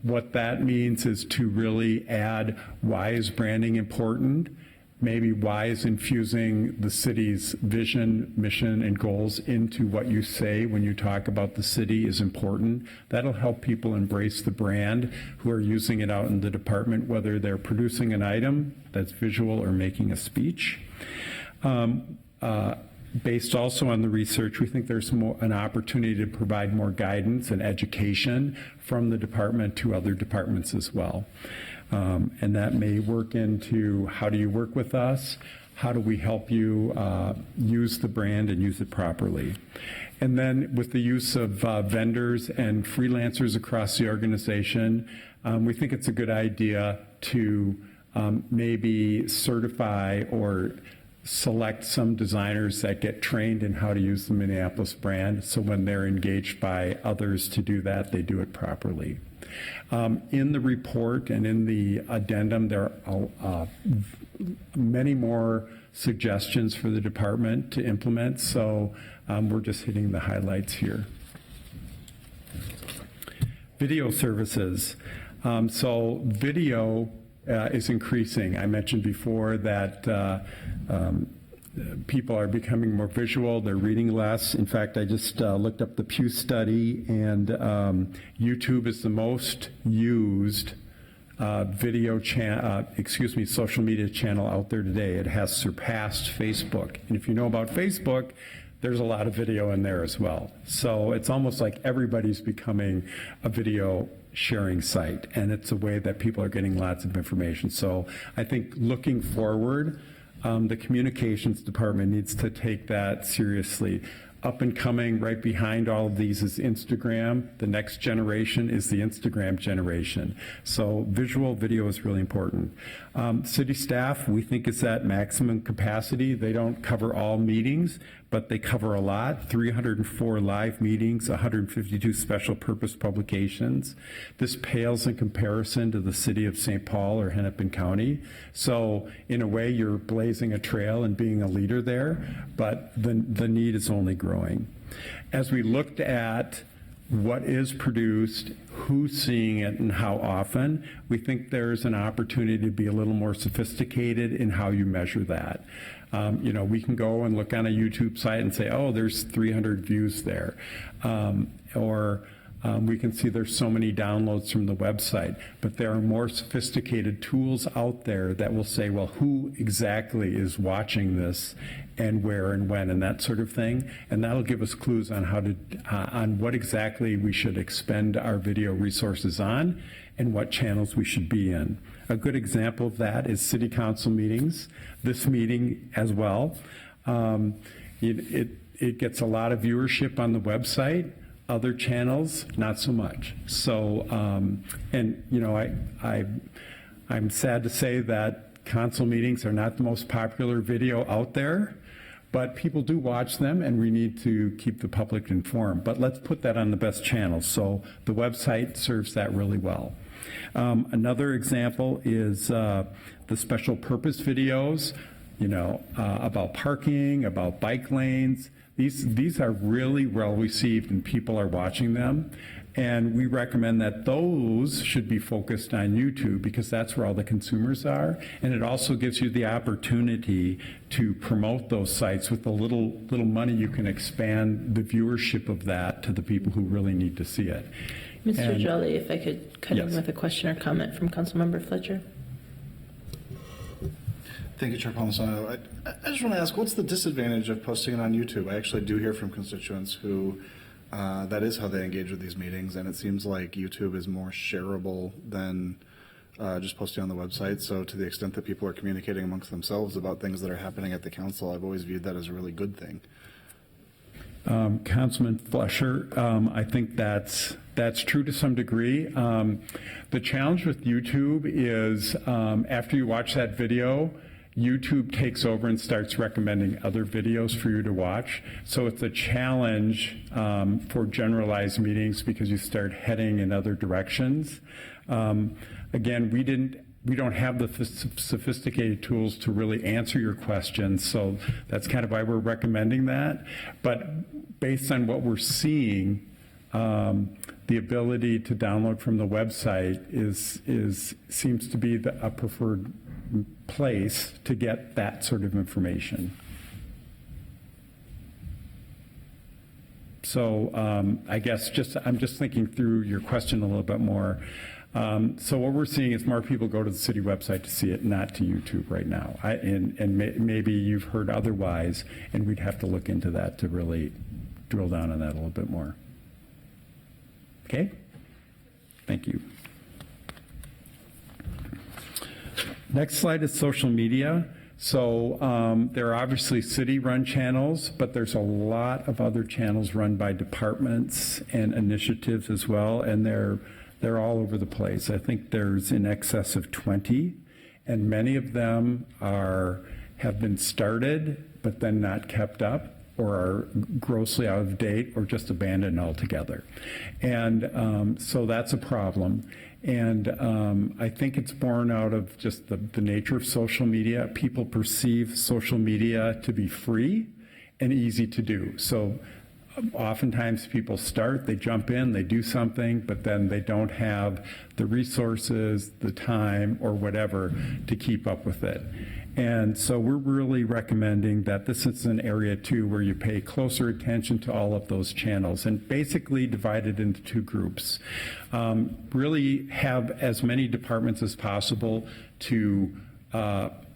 what that means is to really add, why is branding important? Maybe why is infusing the city's vision, mission, and goals into what you say when you talk about the city is important. That'll help people embrace the brand who are using it out in the department, whether they're producing an item that's visual or making a speech. Based also on the research, we think there's an opportunity to provide more guidance and education from the department to other departments as well. And that may work into, how do you work with us? How do we help you use the brand and use it properly? And then with the use of vendors and freelancers across the organization, we think it's a good idea to maybe certify or select some designers that get trained in how to use the Minneapolis brand, so when they're engaged by others to do that, they do it properly. In the report and in the addendum, there are many more suggestions for the department to implement, so we're just hitting the highlights here. Video services. So video is increasing. I mentioned before that people are becoming more visual, they're reading less. In fact, I just looked up the Pew study, and YouTube is the most used social media channel out there today. It has surpassed Facebook. And if you know about Facebook, there's a lot of video in there as well. So it's almost like everybody's becoming a video sharing site, and it's a way that people are getting lots of information. So I think looking forward, the communications department needs to take that seriously. Up and coming right behind all of these is Instagram. The next generation is the Instagram generation. So visual video is really important. City staff, we think, is at maximum capacity. They don't cover all meetings, but they cover a lot. 304 live meetings, 152 special purpose publications. This pales in comparison to the city of St. Paul or Hennepin County. So in a way, you're blazing a trail and being a leader there, but the need is only growing. As we looked at what is produced, who's seeing it, and how often, we think there's an opportunity to be a little more sophisticated in how you measure that. We can go and look on a YouTube site and say, oh, there's 300 views there. We can see there's so many downloads from the website, but there are more sophisticated tools out there that will say, well, who exactly is watching this and where and when and that sort of thing, and that'll give us clues on on what exactly we should expend our video resources on and what channels we should be in. A good example of that is city council meetings. This meeting as well. It gets a lot of viewership on the website. Other channels, not so much. So, I'm sad to say that council meetings are not the most popular video out there, but people do watch them, and we need to keep the public informed. But let's put that on the best channels. So the website serves that really well. Another example is the special purpose videos, about parking, about bike lanes. These are really well received, and people are watching them. And we recommend that those should be focused on YouTube, because that's where all the consumers are. And it also gives you the opportunity to promote those sites. With a little money, you can expand the viewership of that to the people who really need to see it. Mr. Jolly, if I could cut in Yes. with a question or comment from Councilmember Fletcher. Thank you, Chair Palmisano. I just want to ask, what's the disadvantage of posting it on YouTube? I actually do hear from constituents who that is how they engage with these meetings, and it seems like YouTube is more shareable than just posting on the website. So to the extent that people are communicating amongst themselves about things that are happening at the council, I've always viewed that as a really good thing. Councilman Fletcher, I think that's true to some degree. The challenge with YouTube is after you watch that video, YouTube takes over and starts recommending other videos for you to watch. So it's a challenge for generalized meetings, because you start heading in other directions. Again, we don't have the sophisticated tools to really answer your questions, so that's kind of why we're recommending that. But based on what we're seeing, the ability to download from the website seems to be a preferred place to get that sort of information. So I guess I'm just thinking through your question a little bit more. So what we're seeing is more people go to the city website to see it, not to YouTube right now. Maybe you've heard otherwise, and we'd have to look into that to really drill down on that a little bit more. Okay? Thank you. Next slide is social media. So there are obviously city-run channels, but there's a lot of other channels run by departments and initiatives as well, and they're all over the place. I think there's in excess of 20, and many of them have been started but then not kept up, or are grossly out of date, or just abandoned altogether. And so that's a problem. And I think it's born out of just the nature of social media. People perceive social media to be free and easy to do. So oftentimes people start, they jump in, they do something, but then they don't have the resources, the time, or whatever to keep up with it. And so we're really recommending that this is an area too where you pay closer attention to all of those channels and basically divide it into two groups. Really have as many departments as possible to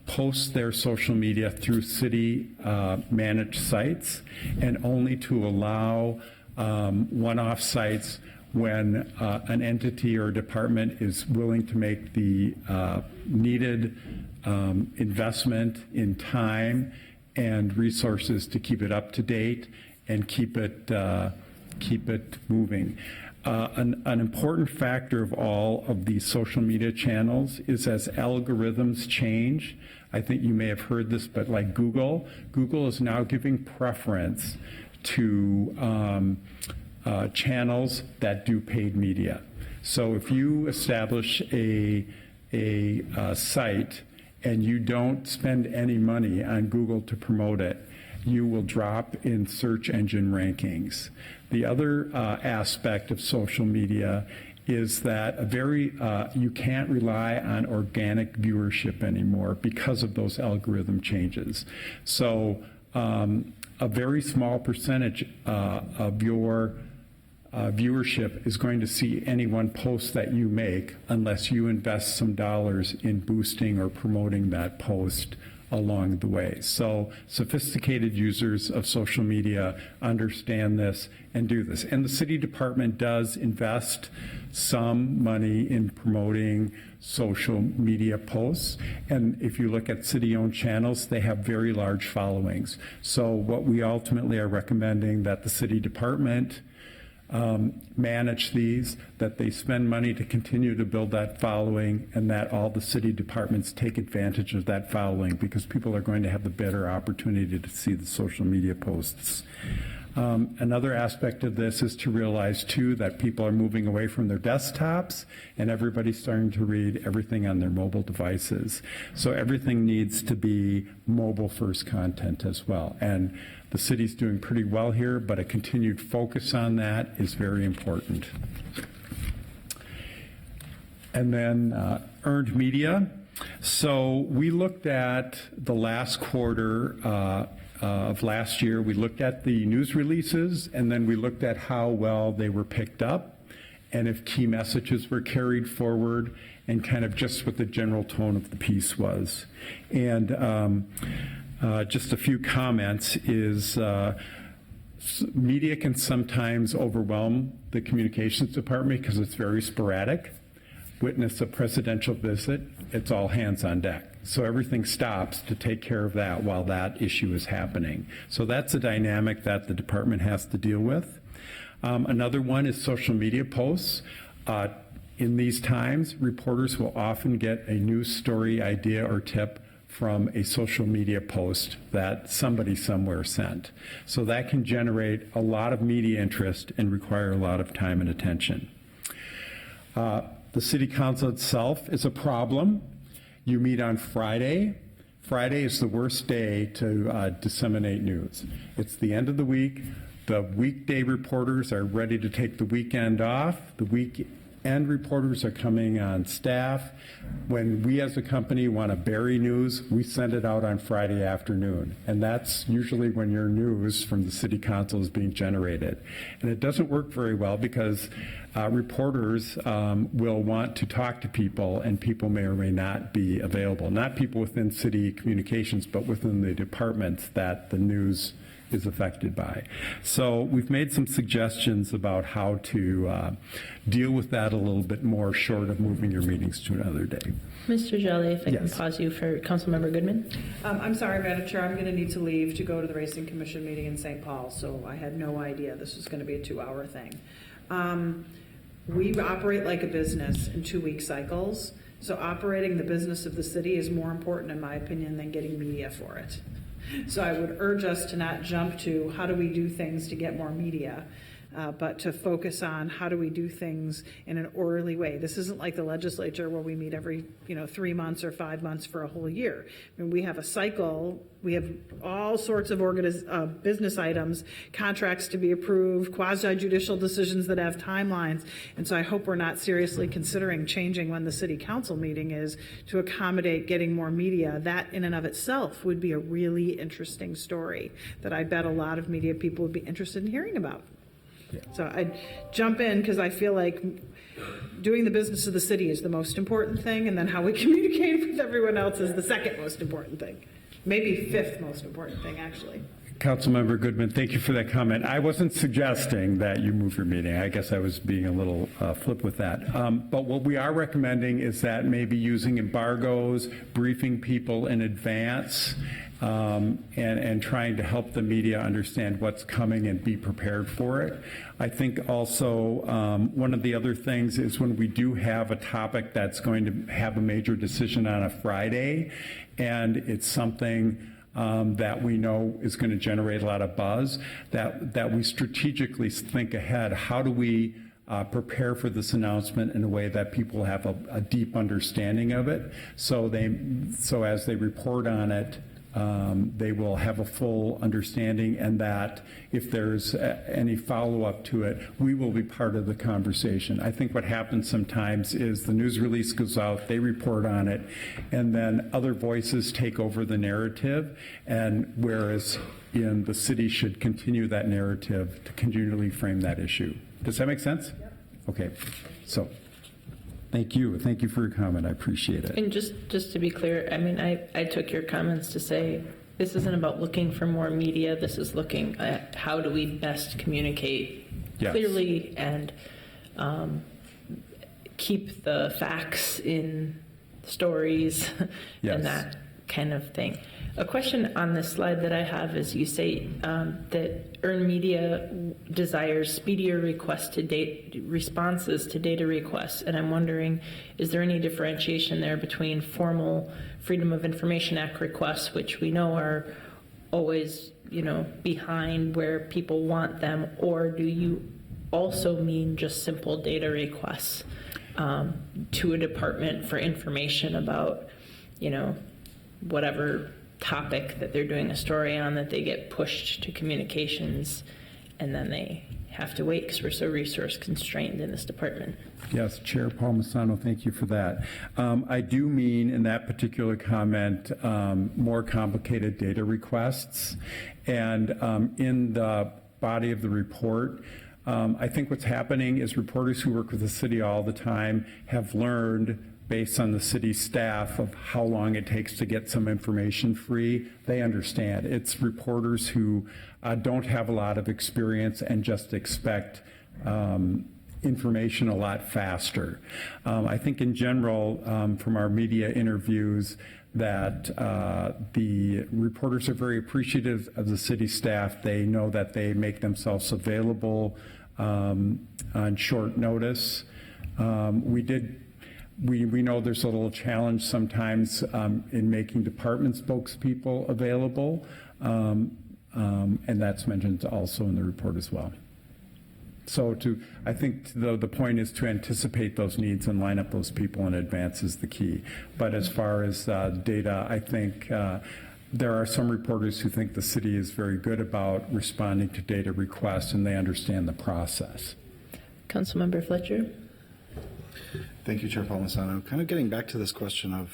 post their social media through city managed sites, and only to allow one-off sites when an entity or department is willing to make the needed investment in time and resources to keep it up to date and keep it moving. An important factor of all of these social media channels is as algorithms change. I think you may have heard this, but like Google is now giving preference to channels that do paid media. So if you establish a site and you don't spend any money on Google to promote it, you will drop in search engine rankings. The other aspect of social media is that you can't rely on organic viewership anymore because of those algorithm changes. So a very small percentage of your viewership is going to see any one post that you make unless you invest some dollars in boosting or promoting that post along the way. So sophisticated users of social media understand this and do this. And the city department does invest some money in promoting social media posts. And if you look at city-owned channels, they have very large followings. So what we ultimately are recommending that the city department manage these, that they spend money to continue to build that following, and that all the city departments take advantage of that following, because people are going to have the better opportunity to see the social media posts. Another aspect of this is to realize too that people are moving away from their desktops and everybody's starting to read everything on their mobile devices. So everything needs to be mobile first content as well. And the city's doing pretty well here, but a continued focus on that is very important. And then earned media. So we looked at the last quarter of last year. We looked at the news releases, and then we looked at how well they were picked up and if key messages were carried forward, and kind of just what the general tone of the piece was. And just a few comments is media can sometimes overwhelm the communications department because it's very sporadic. Witness a presidential visit, it's all hands on deck. So everything stops to take care of that while that issue is happening. So that's a dynamic that the department has to deal with. Another one is social media posts. In these times, reporters will often get a news story idea or tip from a social media post that somebody somewhere sent. So that can generate a lot of media interest and require a lot of time and attention. The city council itself is a problem. You meet on Friday. Friday is the worst day to disseminate news. It's the end of the week. The weekday reporters are ready to take the weekend off. The weekend reporters are coming on staff. When we as a company want to bury news, we send it out on Friday afternoon. And that's usually when your news from the city council is being generated. And it doesn't work very well because reporters will want to talk to people, and people may or may not be available. Not people within city communications, but within the departments that the news is affected by. So we've made some suggestions about how to deal with that a little bit more, short of moving your meetings to another day. Mr. Jolly, if I can Yes. pause you for Councilmember Goodman. I'm sorry, Madam Chair, I'm going to need to leave to go to the Racing Commission meeting in St. Paul, so I had no idea this was going to be a 2-hour thing. We operate like a business in 2-week cycles. So operating the business of the city is more important, in my opinion, than getting media for it. So I would urge us to not jump to how do we do things to get more media, but to focus on how do we do things in an orderly way. This isn't like the legislature where we meet every 3 months or 5 months for a whole year. I mean, we have a cycle. We have all sorts of business items, contracts to be approved, quasi-judicial decisions that have timelines. And so I hope we're not seriously considering changing when the city council meeting is to accommodate getting more media. That in and of itself would be a really interesting story that I bet a lot of media people would be interested in hearing about. So I'd jump in because I feel like doing the business of the city is the most important thing, and then how we communicate with everyone else is the second most important thing. Maybe fifth most important thing, actually. Councilmember Goodman, thank you for that comment. I wasn't suggesting that you move your meeting. I guess I was being a little flip with that. But what we are recommending is that maybe using embargoes, briefing people in advance, and trying to help the media understand what's coming and be prepared for it. I think also one of the other things is when we do have a topic that's going to have a major decision on a Friday, and it's something that we know is going to generate a lot of buzz, that we strategically think ahead. How do we prepare for this announcement in a way that people have a deep understanding of it, so as they report on it, they will have a full understanding, and that if there's any follow-up to it, we will be part of the conversation. I think what happens sometimes is the news release goes out, they report on it, and then other voices take over the narrative, and whereas the city should continue that narrative to continually frame that issue. Does that make sense? Yep. Okay. So thank you. Thank you for your comment. I appreciate it. And just to be clear, I mean, I took your comments to say this isn't about looking for more media. This is looking at how do we best communicate clearly and keep the facts in stories and that kind of thing. A question on this slide that I have is you say that Earn Media desires speedier responses to data requests, and I'm wondering, is there any differentiation there between formal Freedom of Information Act requests, which we know are always, behind where people want them, or do you also mean just simple data requests to a department for information about, whatever topic that they're doing a story on, that they get pushed to communications and then they have to wait because we're so resource constrained in this department? Yes, Chair Palmisano, thank you for that. I do mean in that particular comment more complicated data requests. And in the body of the report, I think what's happening is reporters who work with the city all the time have learned, based on the city staff, of how long it takes to get some information free. They understand. It's reporters who don't have a lot of experience and just expect information a lot faster. I think in general, from our media interviews, that the reporters are very appreciative of the city staff. They know that they make themselves available on short notice. We know there's a little challenge sometimes in making department spokespeople available, and that's mentioned also in the report as well. So I think the point is to anticipate those needs and line up those people in advance is the key. But as far as data, I think there are some reporters who think the city is very good about responding to data requests, and they understand the process. Councilmember Fletcher. Thank you, Chair Palmisano. Kind of getting back to this question of,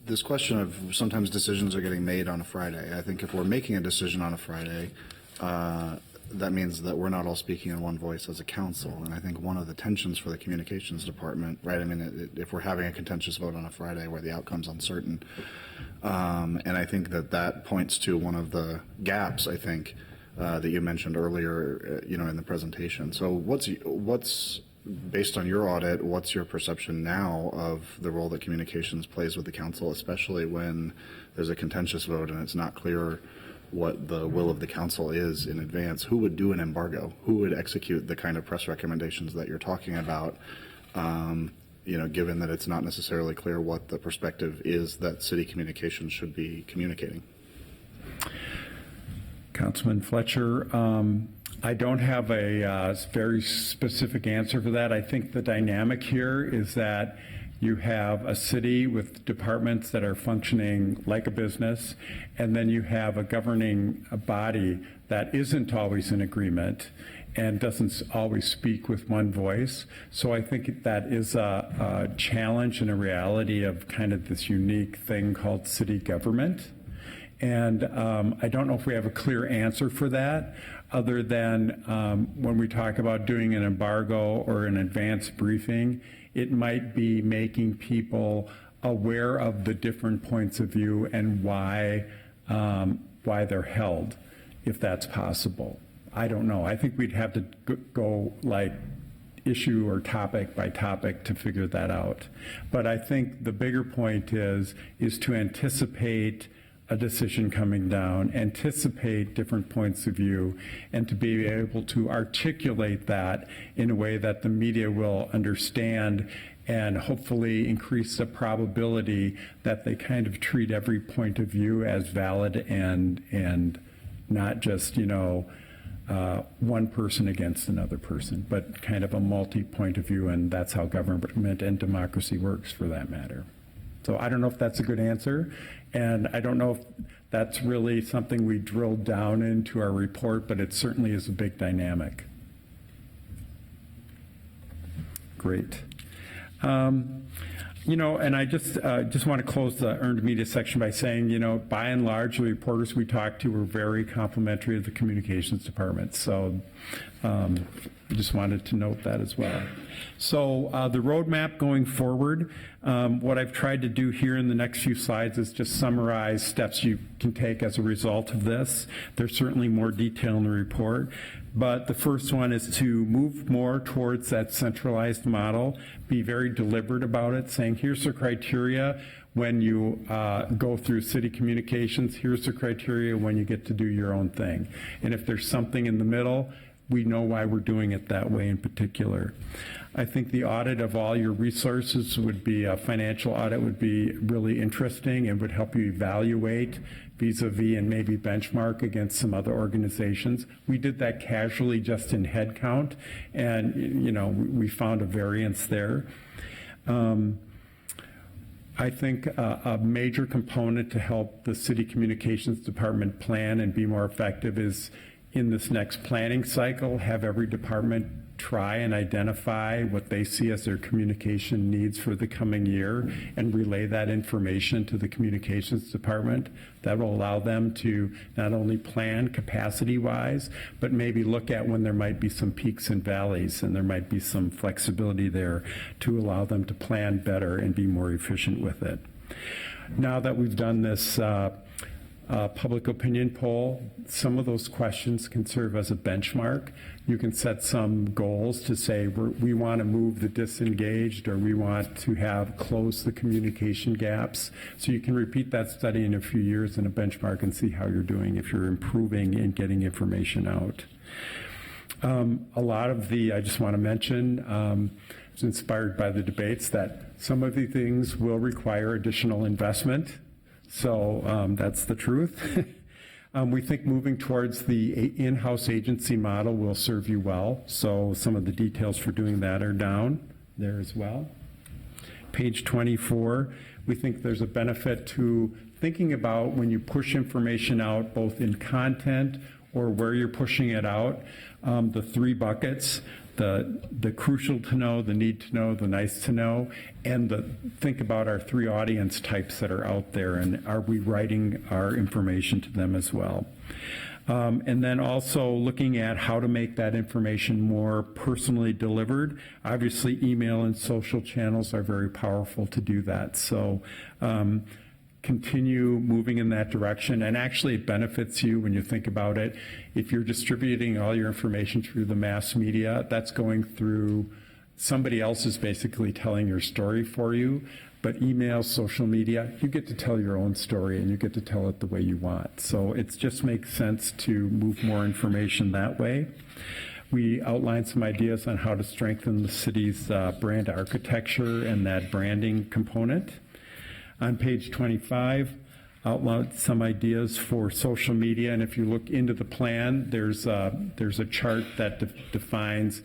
this question of sometimes decisions are getting made on a Friday. I think if we're making a decision on a Friday, that means that we're not all speaking in one voice as a council. And I think one of the tensions for the communications department, right? I mean, if we're having a contentious vote on a Friday where the outcome's uncertain, and I think that points to one of the gaps, I think, that you mentioned earlier, in the presentation. So what's based on your audit, what's your perception now of the role that communications plays with the council, especially when there's a contentious vote and it's not clear what the will of the council is in advance, who would do an embargo? Who would execute the kind of press recommendations that you're talking about? Given that it's not necessarily clear what the perspective is that city communications should be communicating. Councilman Fletcher, I don't have a very specific answer for that. I think the dynamic here is that you have a city with departments that are functioning like a business, and then you have a governing body that isn't always in agreement and doesn't always speak with one voice. So I think that is a challenge and a reality of kind of this unique thing called city government. And I don't know if we have a clear answer for that, other than when we talk about doing an embargo or an advanced briefing, it might be making people aware of the different points of view and why they're held, if that's possible. I don't know. I think we'd have to go like issue or topic by topic to figure that out. But I think the bigger point is to anticipate a decision coming down, anticipate different points of view, and to be able to articulate that in a way that the media will understand and hopefully increase the probability that they kind of treat every point of view as valid and not just, one person against another person, but kind of a multi-point of view, and that's how government and democracy works for that matter. So I don't know if that's a good answer, and I don't know if that's really something we drilled down into our report, but it certainly is a big dynamic. Great. And I just want to close the earned media section by saying, by and large, the reporters we talked to were very complimentary of the communications department. So I just wanted to note that as well. So the roadmap going forward, what I've tried to do here in the next few slides is just summarize steps you can take as a result of this. There's certainly more detail in the report. But the first one is to move more towards that centralized model, be very deliberate about it, saying here's the criteria when you go through city communications, here's the criteria when you get to do your own thing. And if there's something in the middle, we know why we're doing it that way in particular. I think the audit of all your resources would be, a financial audit would be really interesting and would help you evaluate vis-a-vis and maybe benchmark against some other organizations. We did that casually just in head count, and we found a variance there. I think a major component to help the city communications department plan and be more effective is in this next planning cycle, have every department try and identify what they see as their communication needs for the coming year and relay that information to the communications department. That will allow them to not only plan capacity-wise, but maybe look at when there might be some peaks and valleys, and there might be some flexibility there to allow them to plan better and be more efficient with it. Now that we've done this public opinion poll, some of those questions can serve as a benchmark. You can set some goals to say we want to move the disengaged, or we want to have close the communication gaps. So you can repeat that study in a few years in a benchmark and see how you're doing, if you're improving and getting information out. A lot of I just want to mention, it's inspired by the debates that some of the things will require additional investment. So that's the truth. We think moving towards the in-house agency model will serve you well. So some of the details for doing that are down there as well. Page 24, we think there's a benefit to thinking about when you push information out, both in content or where you're pushing it out, the three buckets. The crucial to know, the need to know, the nice to know, and think about our three audience types that are out there, and are we writing our information to them as well. And then also looking at how to make that information more personally delivered. Obviously, email and social channels are very powerful to do that. So continue moving in that direction, and actually it benefits you when you think about it. If you're distributing all your information through the mass media, that's going through somebody else is basically telling your story for you. But email, social media, you get to tell your own story and you get to tell it the way you want. So it just makes sense to move more information that way. We outlined some ideas on how to strengthen the city's brand architecture and that branding component. On page 25, outlined some ideas for social media, and if you look into the plan, there's a chart that defines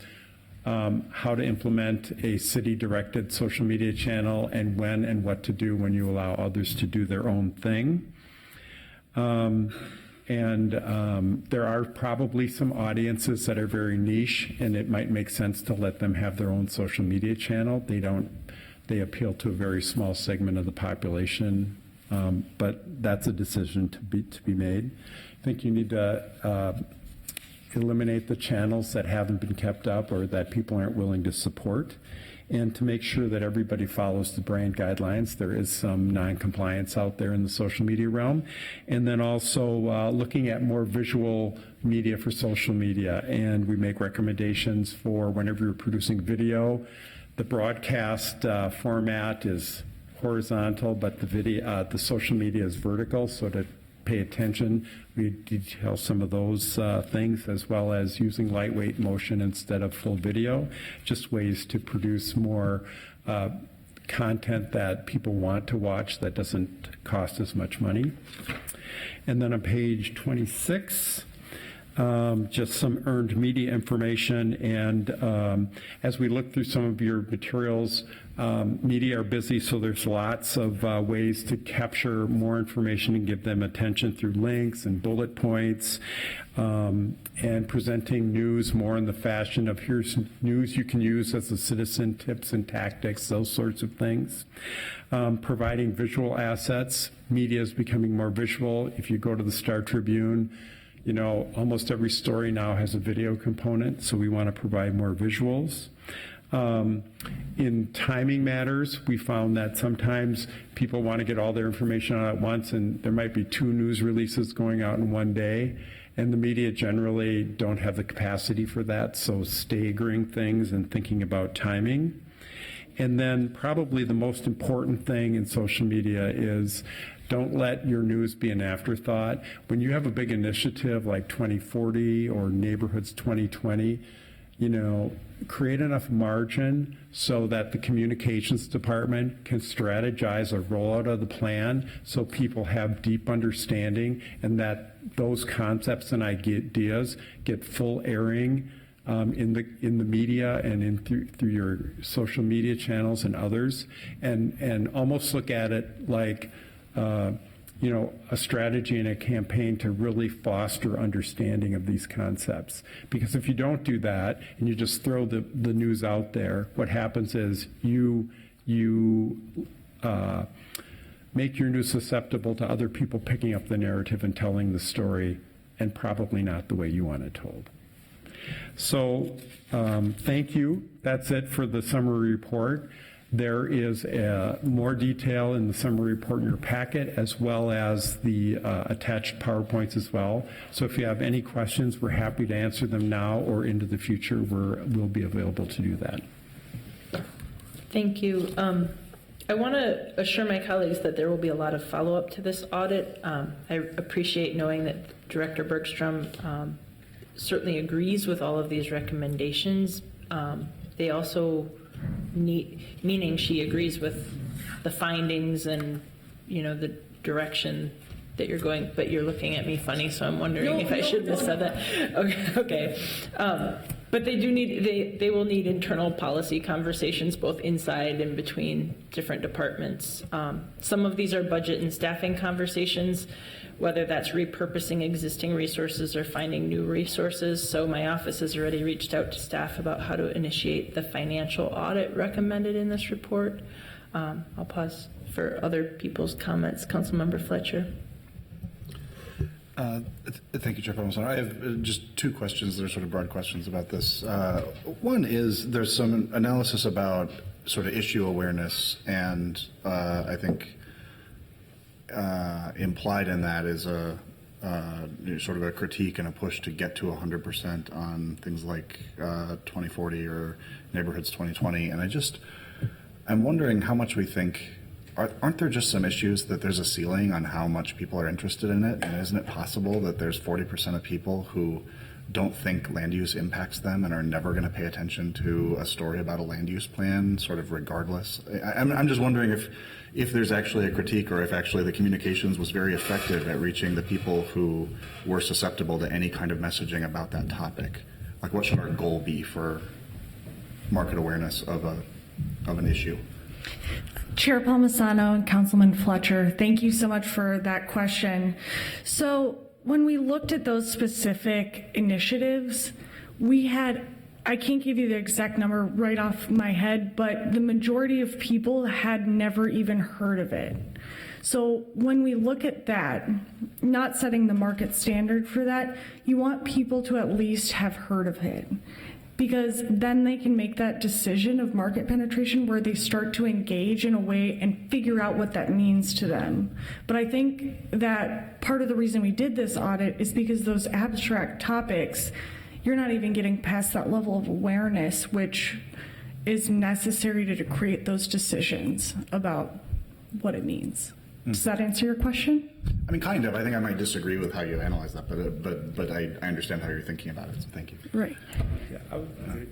how to implement a city-directed social media channel and when and what to do when you allow others to do their own thing. There are probably some audiences that are very niche, and it might make sense to let them have their own social media channel. They appeal to a very small segment of the population, but that's a decision to be made. I think you need to eliminate the channels that haven't been kept up or that people aren't willing to support, and to make sure that everybody follows the brand guidelines. There is some non-compliance out there in the social media realm. And then also looking at more visual media for social media, and we make recommendations for whenever you're producing video, the broadcast format is horizontal, but the social media is vertical, so to pay attention. We detail some of those things, as well as using lightweight motion instead of full video, just ways to produce more content that people want to watch that doesn't cost as much money. And then on page 26, just some earned media information. And as we look through some of your materials, media are busy, so there's lots of ways to capture more information and give them attention through links and bullet points, and presenting news more in the fashion of here's news you can use as a citizen, tips and tactics, those sorts of things. Providing visual assets. Media is becoming more visual. If you go to the Star Tribune, you know, almost every story now has a video component, so we want to provide more visuals. In timing matters, we found that sometimes people want to get all their information out at once, and there might be 2 news releases going out in one day, and the media generally don't have the capacity for that, so staggering things and thinking about timing. And then probably the most important thing in social media is don't let your news be an afterthought. When you have a big initiative like 2040 or Neighborhoods 2020, you know, create enough margin so that the communications department can strategize a rollout of the plan so people have deep understanding, and that those concepts and ideas get full airing in the media and through your social media channels and others, and almost look at it like you know, a strategy and a campaign to really foster understanding of these concepts. Because if you don't do that and you just throw the news out there, what happens is you make your news susceptible to other people picking up the narrative and telling the story, and probably not the way you want it told. So thank you. That's it for the summary report. There is more detail in the summary report in your packet, as well as the attached PowerPoints as well. So if you have any questions, we're happy to answer them now or into the future. We'll be available to do that. Thank you. I want to assure my colleagues that there will be a lot of follow-up to this audit. I appreciate knowing that Director Bergstrom certainly agrees with all of these recommendations. They also meaning she agrees with the findings and, you know, the direction that you're going, but you're looking at me funny, so I'm wondering if I shouldn't have said that. Okay. But they will need internal policy conversations both inside and between different departments. Some of these are budget and staffing conversations, whether that's repurposing existing resources or finding new resources. So my office has already reached out to staff about how to initiate the financial audit recommended in this report. I'll pause for other people's comments. Councilmember Fletcher. Thank you, Chair Palmer. I have just 2 questions. They're sort of broad questions about this. One is there's some analysis about sort of issue awareness, and I think implied in that is a sort of a critique and a push to get to 100% on things like 2040 or Neighborhoods 2020. And I'm wondering how much we think, aren't there just some issues that there's a ceiling on how much people are interested in it? And isn't it possible that there's 40% of people who don't think land use impacts them and are never going to pay attention to a story about a land use plan, sort of regardless? I'm just wondering if there's actually a critique, or if actually the communications was very effective at reaching the people who were susceptible to any kind of messaging about that topic. Like, what should our goal be for market awareness of an issue? Chair Palmisano and Councilman Fletcher, thank you so much for that question. So when we looked at those specific initiatives, I can't give you the exact number right off my head, but the majority of people had never even heard of it. So when we look at that, not setting the market standard for that, you want people to at least have heard of it, because then they can make that decision of market penetration where they start to engage in a way and figure out what that means to them. But I think that part of the reason we did this audit is because those abstract topics, you're not even getting past that level of awareness, which is necessary to create those decisions about what it means. Does that answer your question? I mean, kind of. I think I might disagree with how you analyze that, but I understand how you're thinking about it, so thank you. Right. Yeah, I would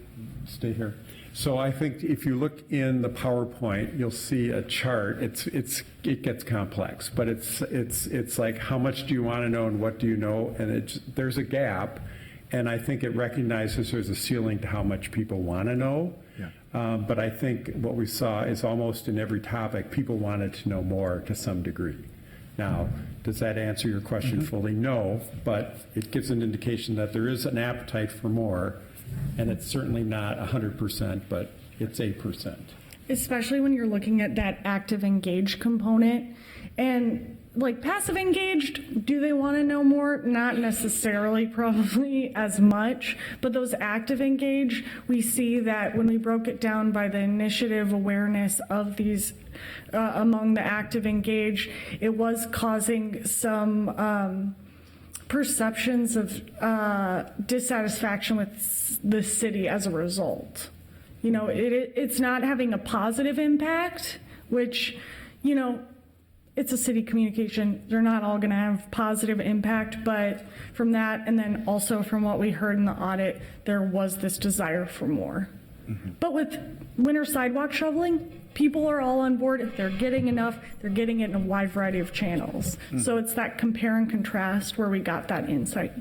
stay here. So I think if you look in the PowerPoint, you'll see a chart. It gets complex, but it's like, how much do you want to know and what do you know? And there's a gap, and I think it recognizes there's a ceiling to how much people want to know. Yeah. But I think what we saw is almost in every topic, people wanted to know more to some degree. Now, does that answer your question fully? No, but it gives an indication that there is an appetite for more, and it's certainly not 100%, but it's 8%. Especially when you're looking at that active engaged component. And like passive engaged, do they want to know more? Not necessarily, probably as much, but those active engaged, we see that when we broke it down by the initiative awareness of these among the active engaged, it was causing some perceptions of dissatisfaction with the city as a result. You know, it's not having a positive impact, which, you know, it's a city communication. They're not all going to have positive impact, but from that, and then also from what we heard in the audit, there was this desire for more. But with winter sidewalk shoveling, people are all on board. If they're getting enough, they're getting it in a wide variety of channels. So it's that compare and contrast where we got that insight.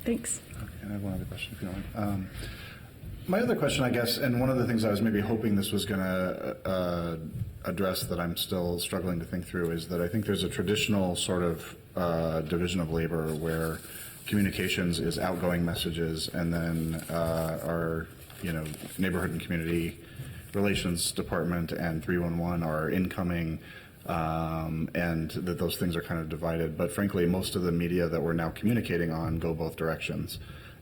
Thanks. Okay, and I have one other question if you don't mind. My other question, I guess, and one of the things I was maybe hoping this was going to address that I'm still struggling to think through, is that I think there's a traditional sort of division of labor where communications is outgoing messages, and then our neighborhood and community relations department and 311 are incoming, and that those things are kind of divided. But frankly, most of the media that we're now communicating on go both directions.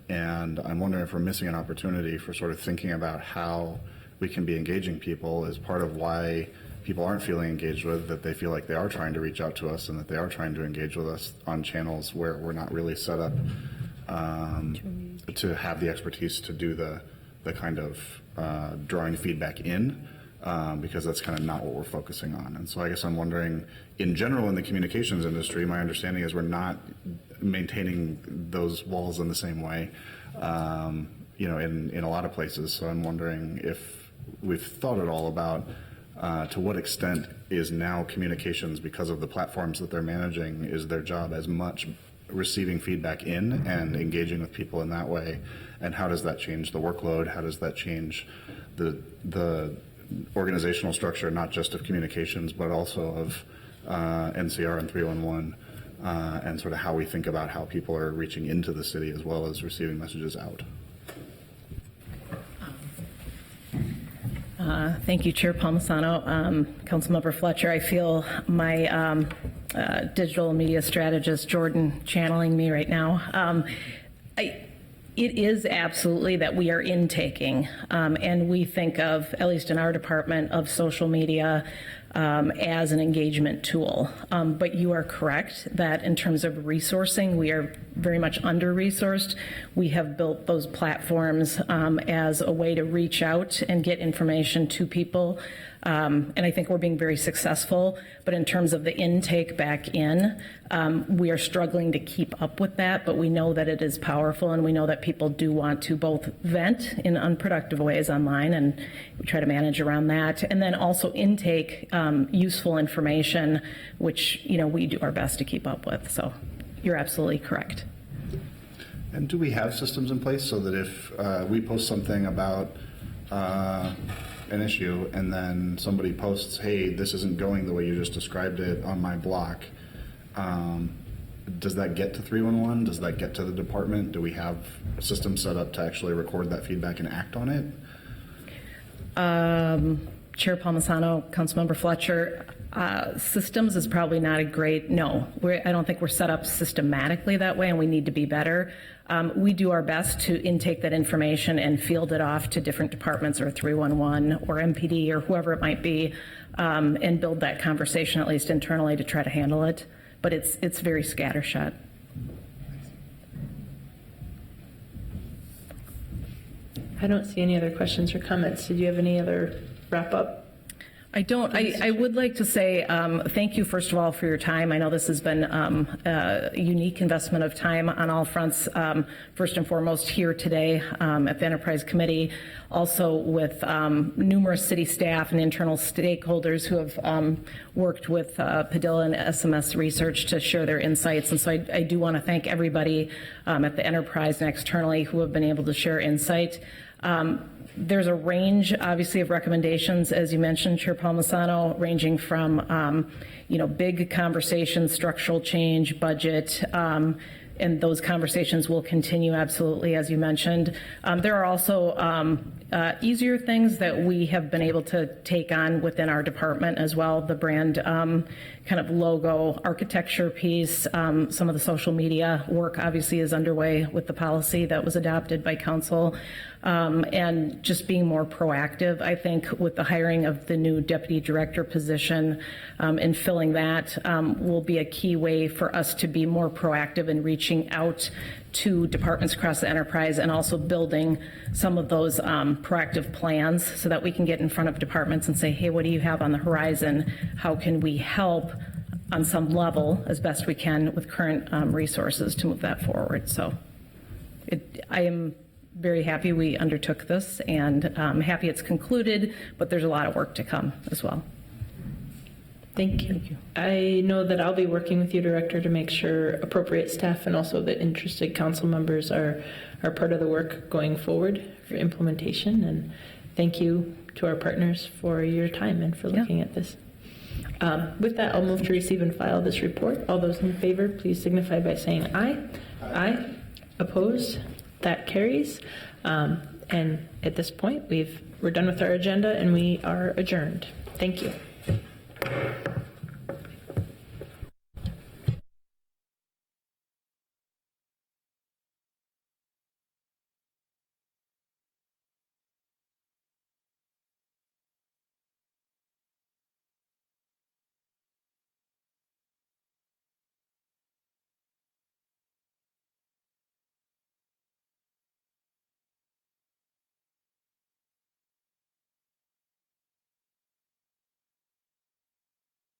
And I'm wondering if we're missing an opportunity for sort of thinking about how we can be engaging people as part of why people aren't feeling engaged with, that they feel like they are trying to reach out to us and that they are trying to engage with us on channels where we're not really set up to have the expertise to do the kind of drawing feedback in, because that's kind of not what we're focusing on. And so I guess I'm wondering, in general in the communications industry, my understanding is we're not maintaining those walls in the same way, in a lot of places. So I'm wondering if we've thought at all about to what extent is now communications, because of the platforms that they're managing, is their job as much receiving feedback in and engaging with people in that way, and how does that change the workload? How does that change the organizational structure, not just of communications, but also of NCR and 311, and sort of how we think about how people are reaching into the city as well as receiving messages out? Thank you, Chair Palmisano. Councilmember Fletcher, I feel my digital media strategist, Jordan, channeling me right now. It is absolutely that we are intaking, and we think of, at least in our department, of social media as an engagement tool. But you are correct that in terms of resourcing, we are very much under-resourced. We have built those platforms as a way to reach out and get information to people. And I think we're being very successful. But in terms of the intake back in, we are struggling to keep up with that. But we know that it is powerful, and we know that people do want to both vent in unproductive ways online, and we try to manage around that. And then also intake useful information, which we do our best to keep up with. So you're absolutely correct. And do we have systems in place so that if we post something about an issue and then somebody posts, hey, this isn't going the way you just described it on my block, does that get to 311? Does that get to the department? Do we have a system set up to actually record that feedback and act on it? Chair Palmisano, Councilmember Fletcher, systems is probably not a great, no. I don't think we're set up systematically that way, and we need to be better. We do our best to intake that information and field it off to different departments or 311 or MPD or whoever it might be, and build that conversation at least internally to try to handle it. But it's very scattershot. I don't see any other questions or comments. Did you have any other wrap up? I don't. I would like to say thank you, first of all, for your time. I know this has been a unique investment of time on all fronts, first and foremost here today at the Enterprise Committee, also with numerous city staff and internal stakeholders who have worked with Padilla and SMS Research to share their insights. And so I do want to thank everybody at the Enterprise and externally who have been able to share insight. There's a range, obviously, of recommendations, as you mentioned, Chair Palmisano, ranging from, big conversations, structural change, budget, and those conversations will continue, absolutely, as you mentioned. There are also easier things that we have been able to take on within our department as well. The brand kind of logo architecture piece, some of the social media work obviously is underway with the policy that was adopted by council. And just being more proactive, I think, with the hiring of the new deputy director position and filling that will be a key way for us to be more proactive in reaching out to departments across the enterprise and also building some of those proactive plans so that we can get in front of departments and say, hey, what do you have on the horizon? How can we help on some level as best we can with current resources to move that forward? So I am very happy we undertook this, and I'm happy it's concluded, but there's a lot of work to come as well. Thank you. I know that I'll be working with you, Director, to make sure appropriate staff and also the interested council members are part of the work going forward for implementation. And thank you to our partners for your time and for looking at this. With that, I'll move to receive and file this report. All those in favor, please signify by saying aye. Aye. Opposed? That carries. And at this point, we're done with our agenda and we are adjourned. Thank you.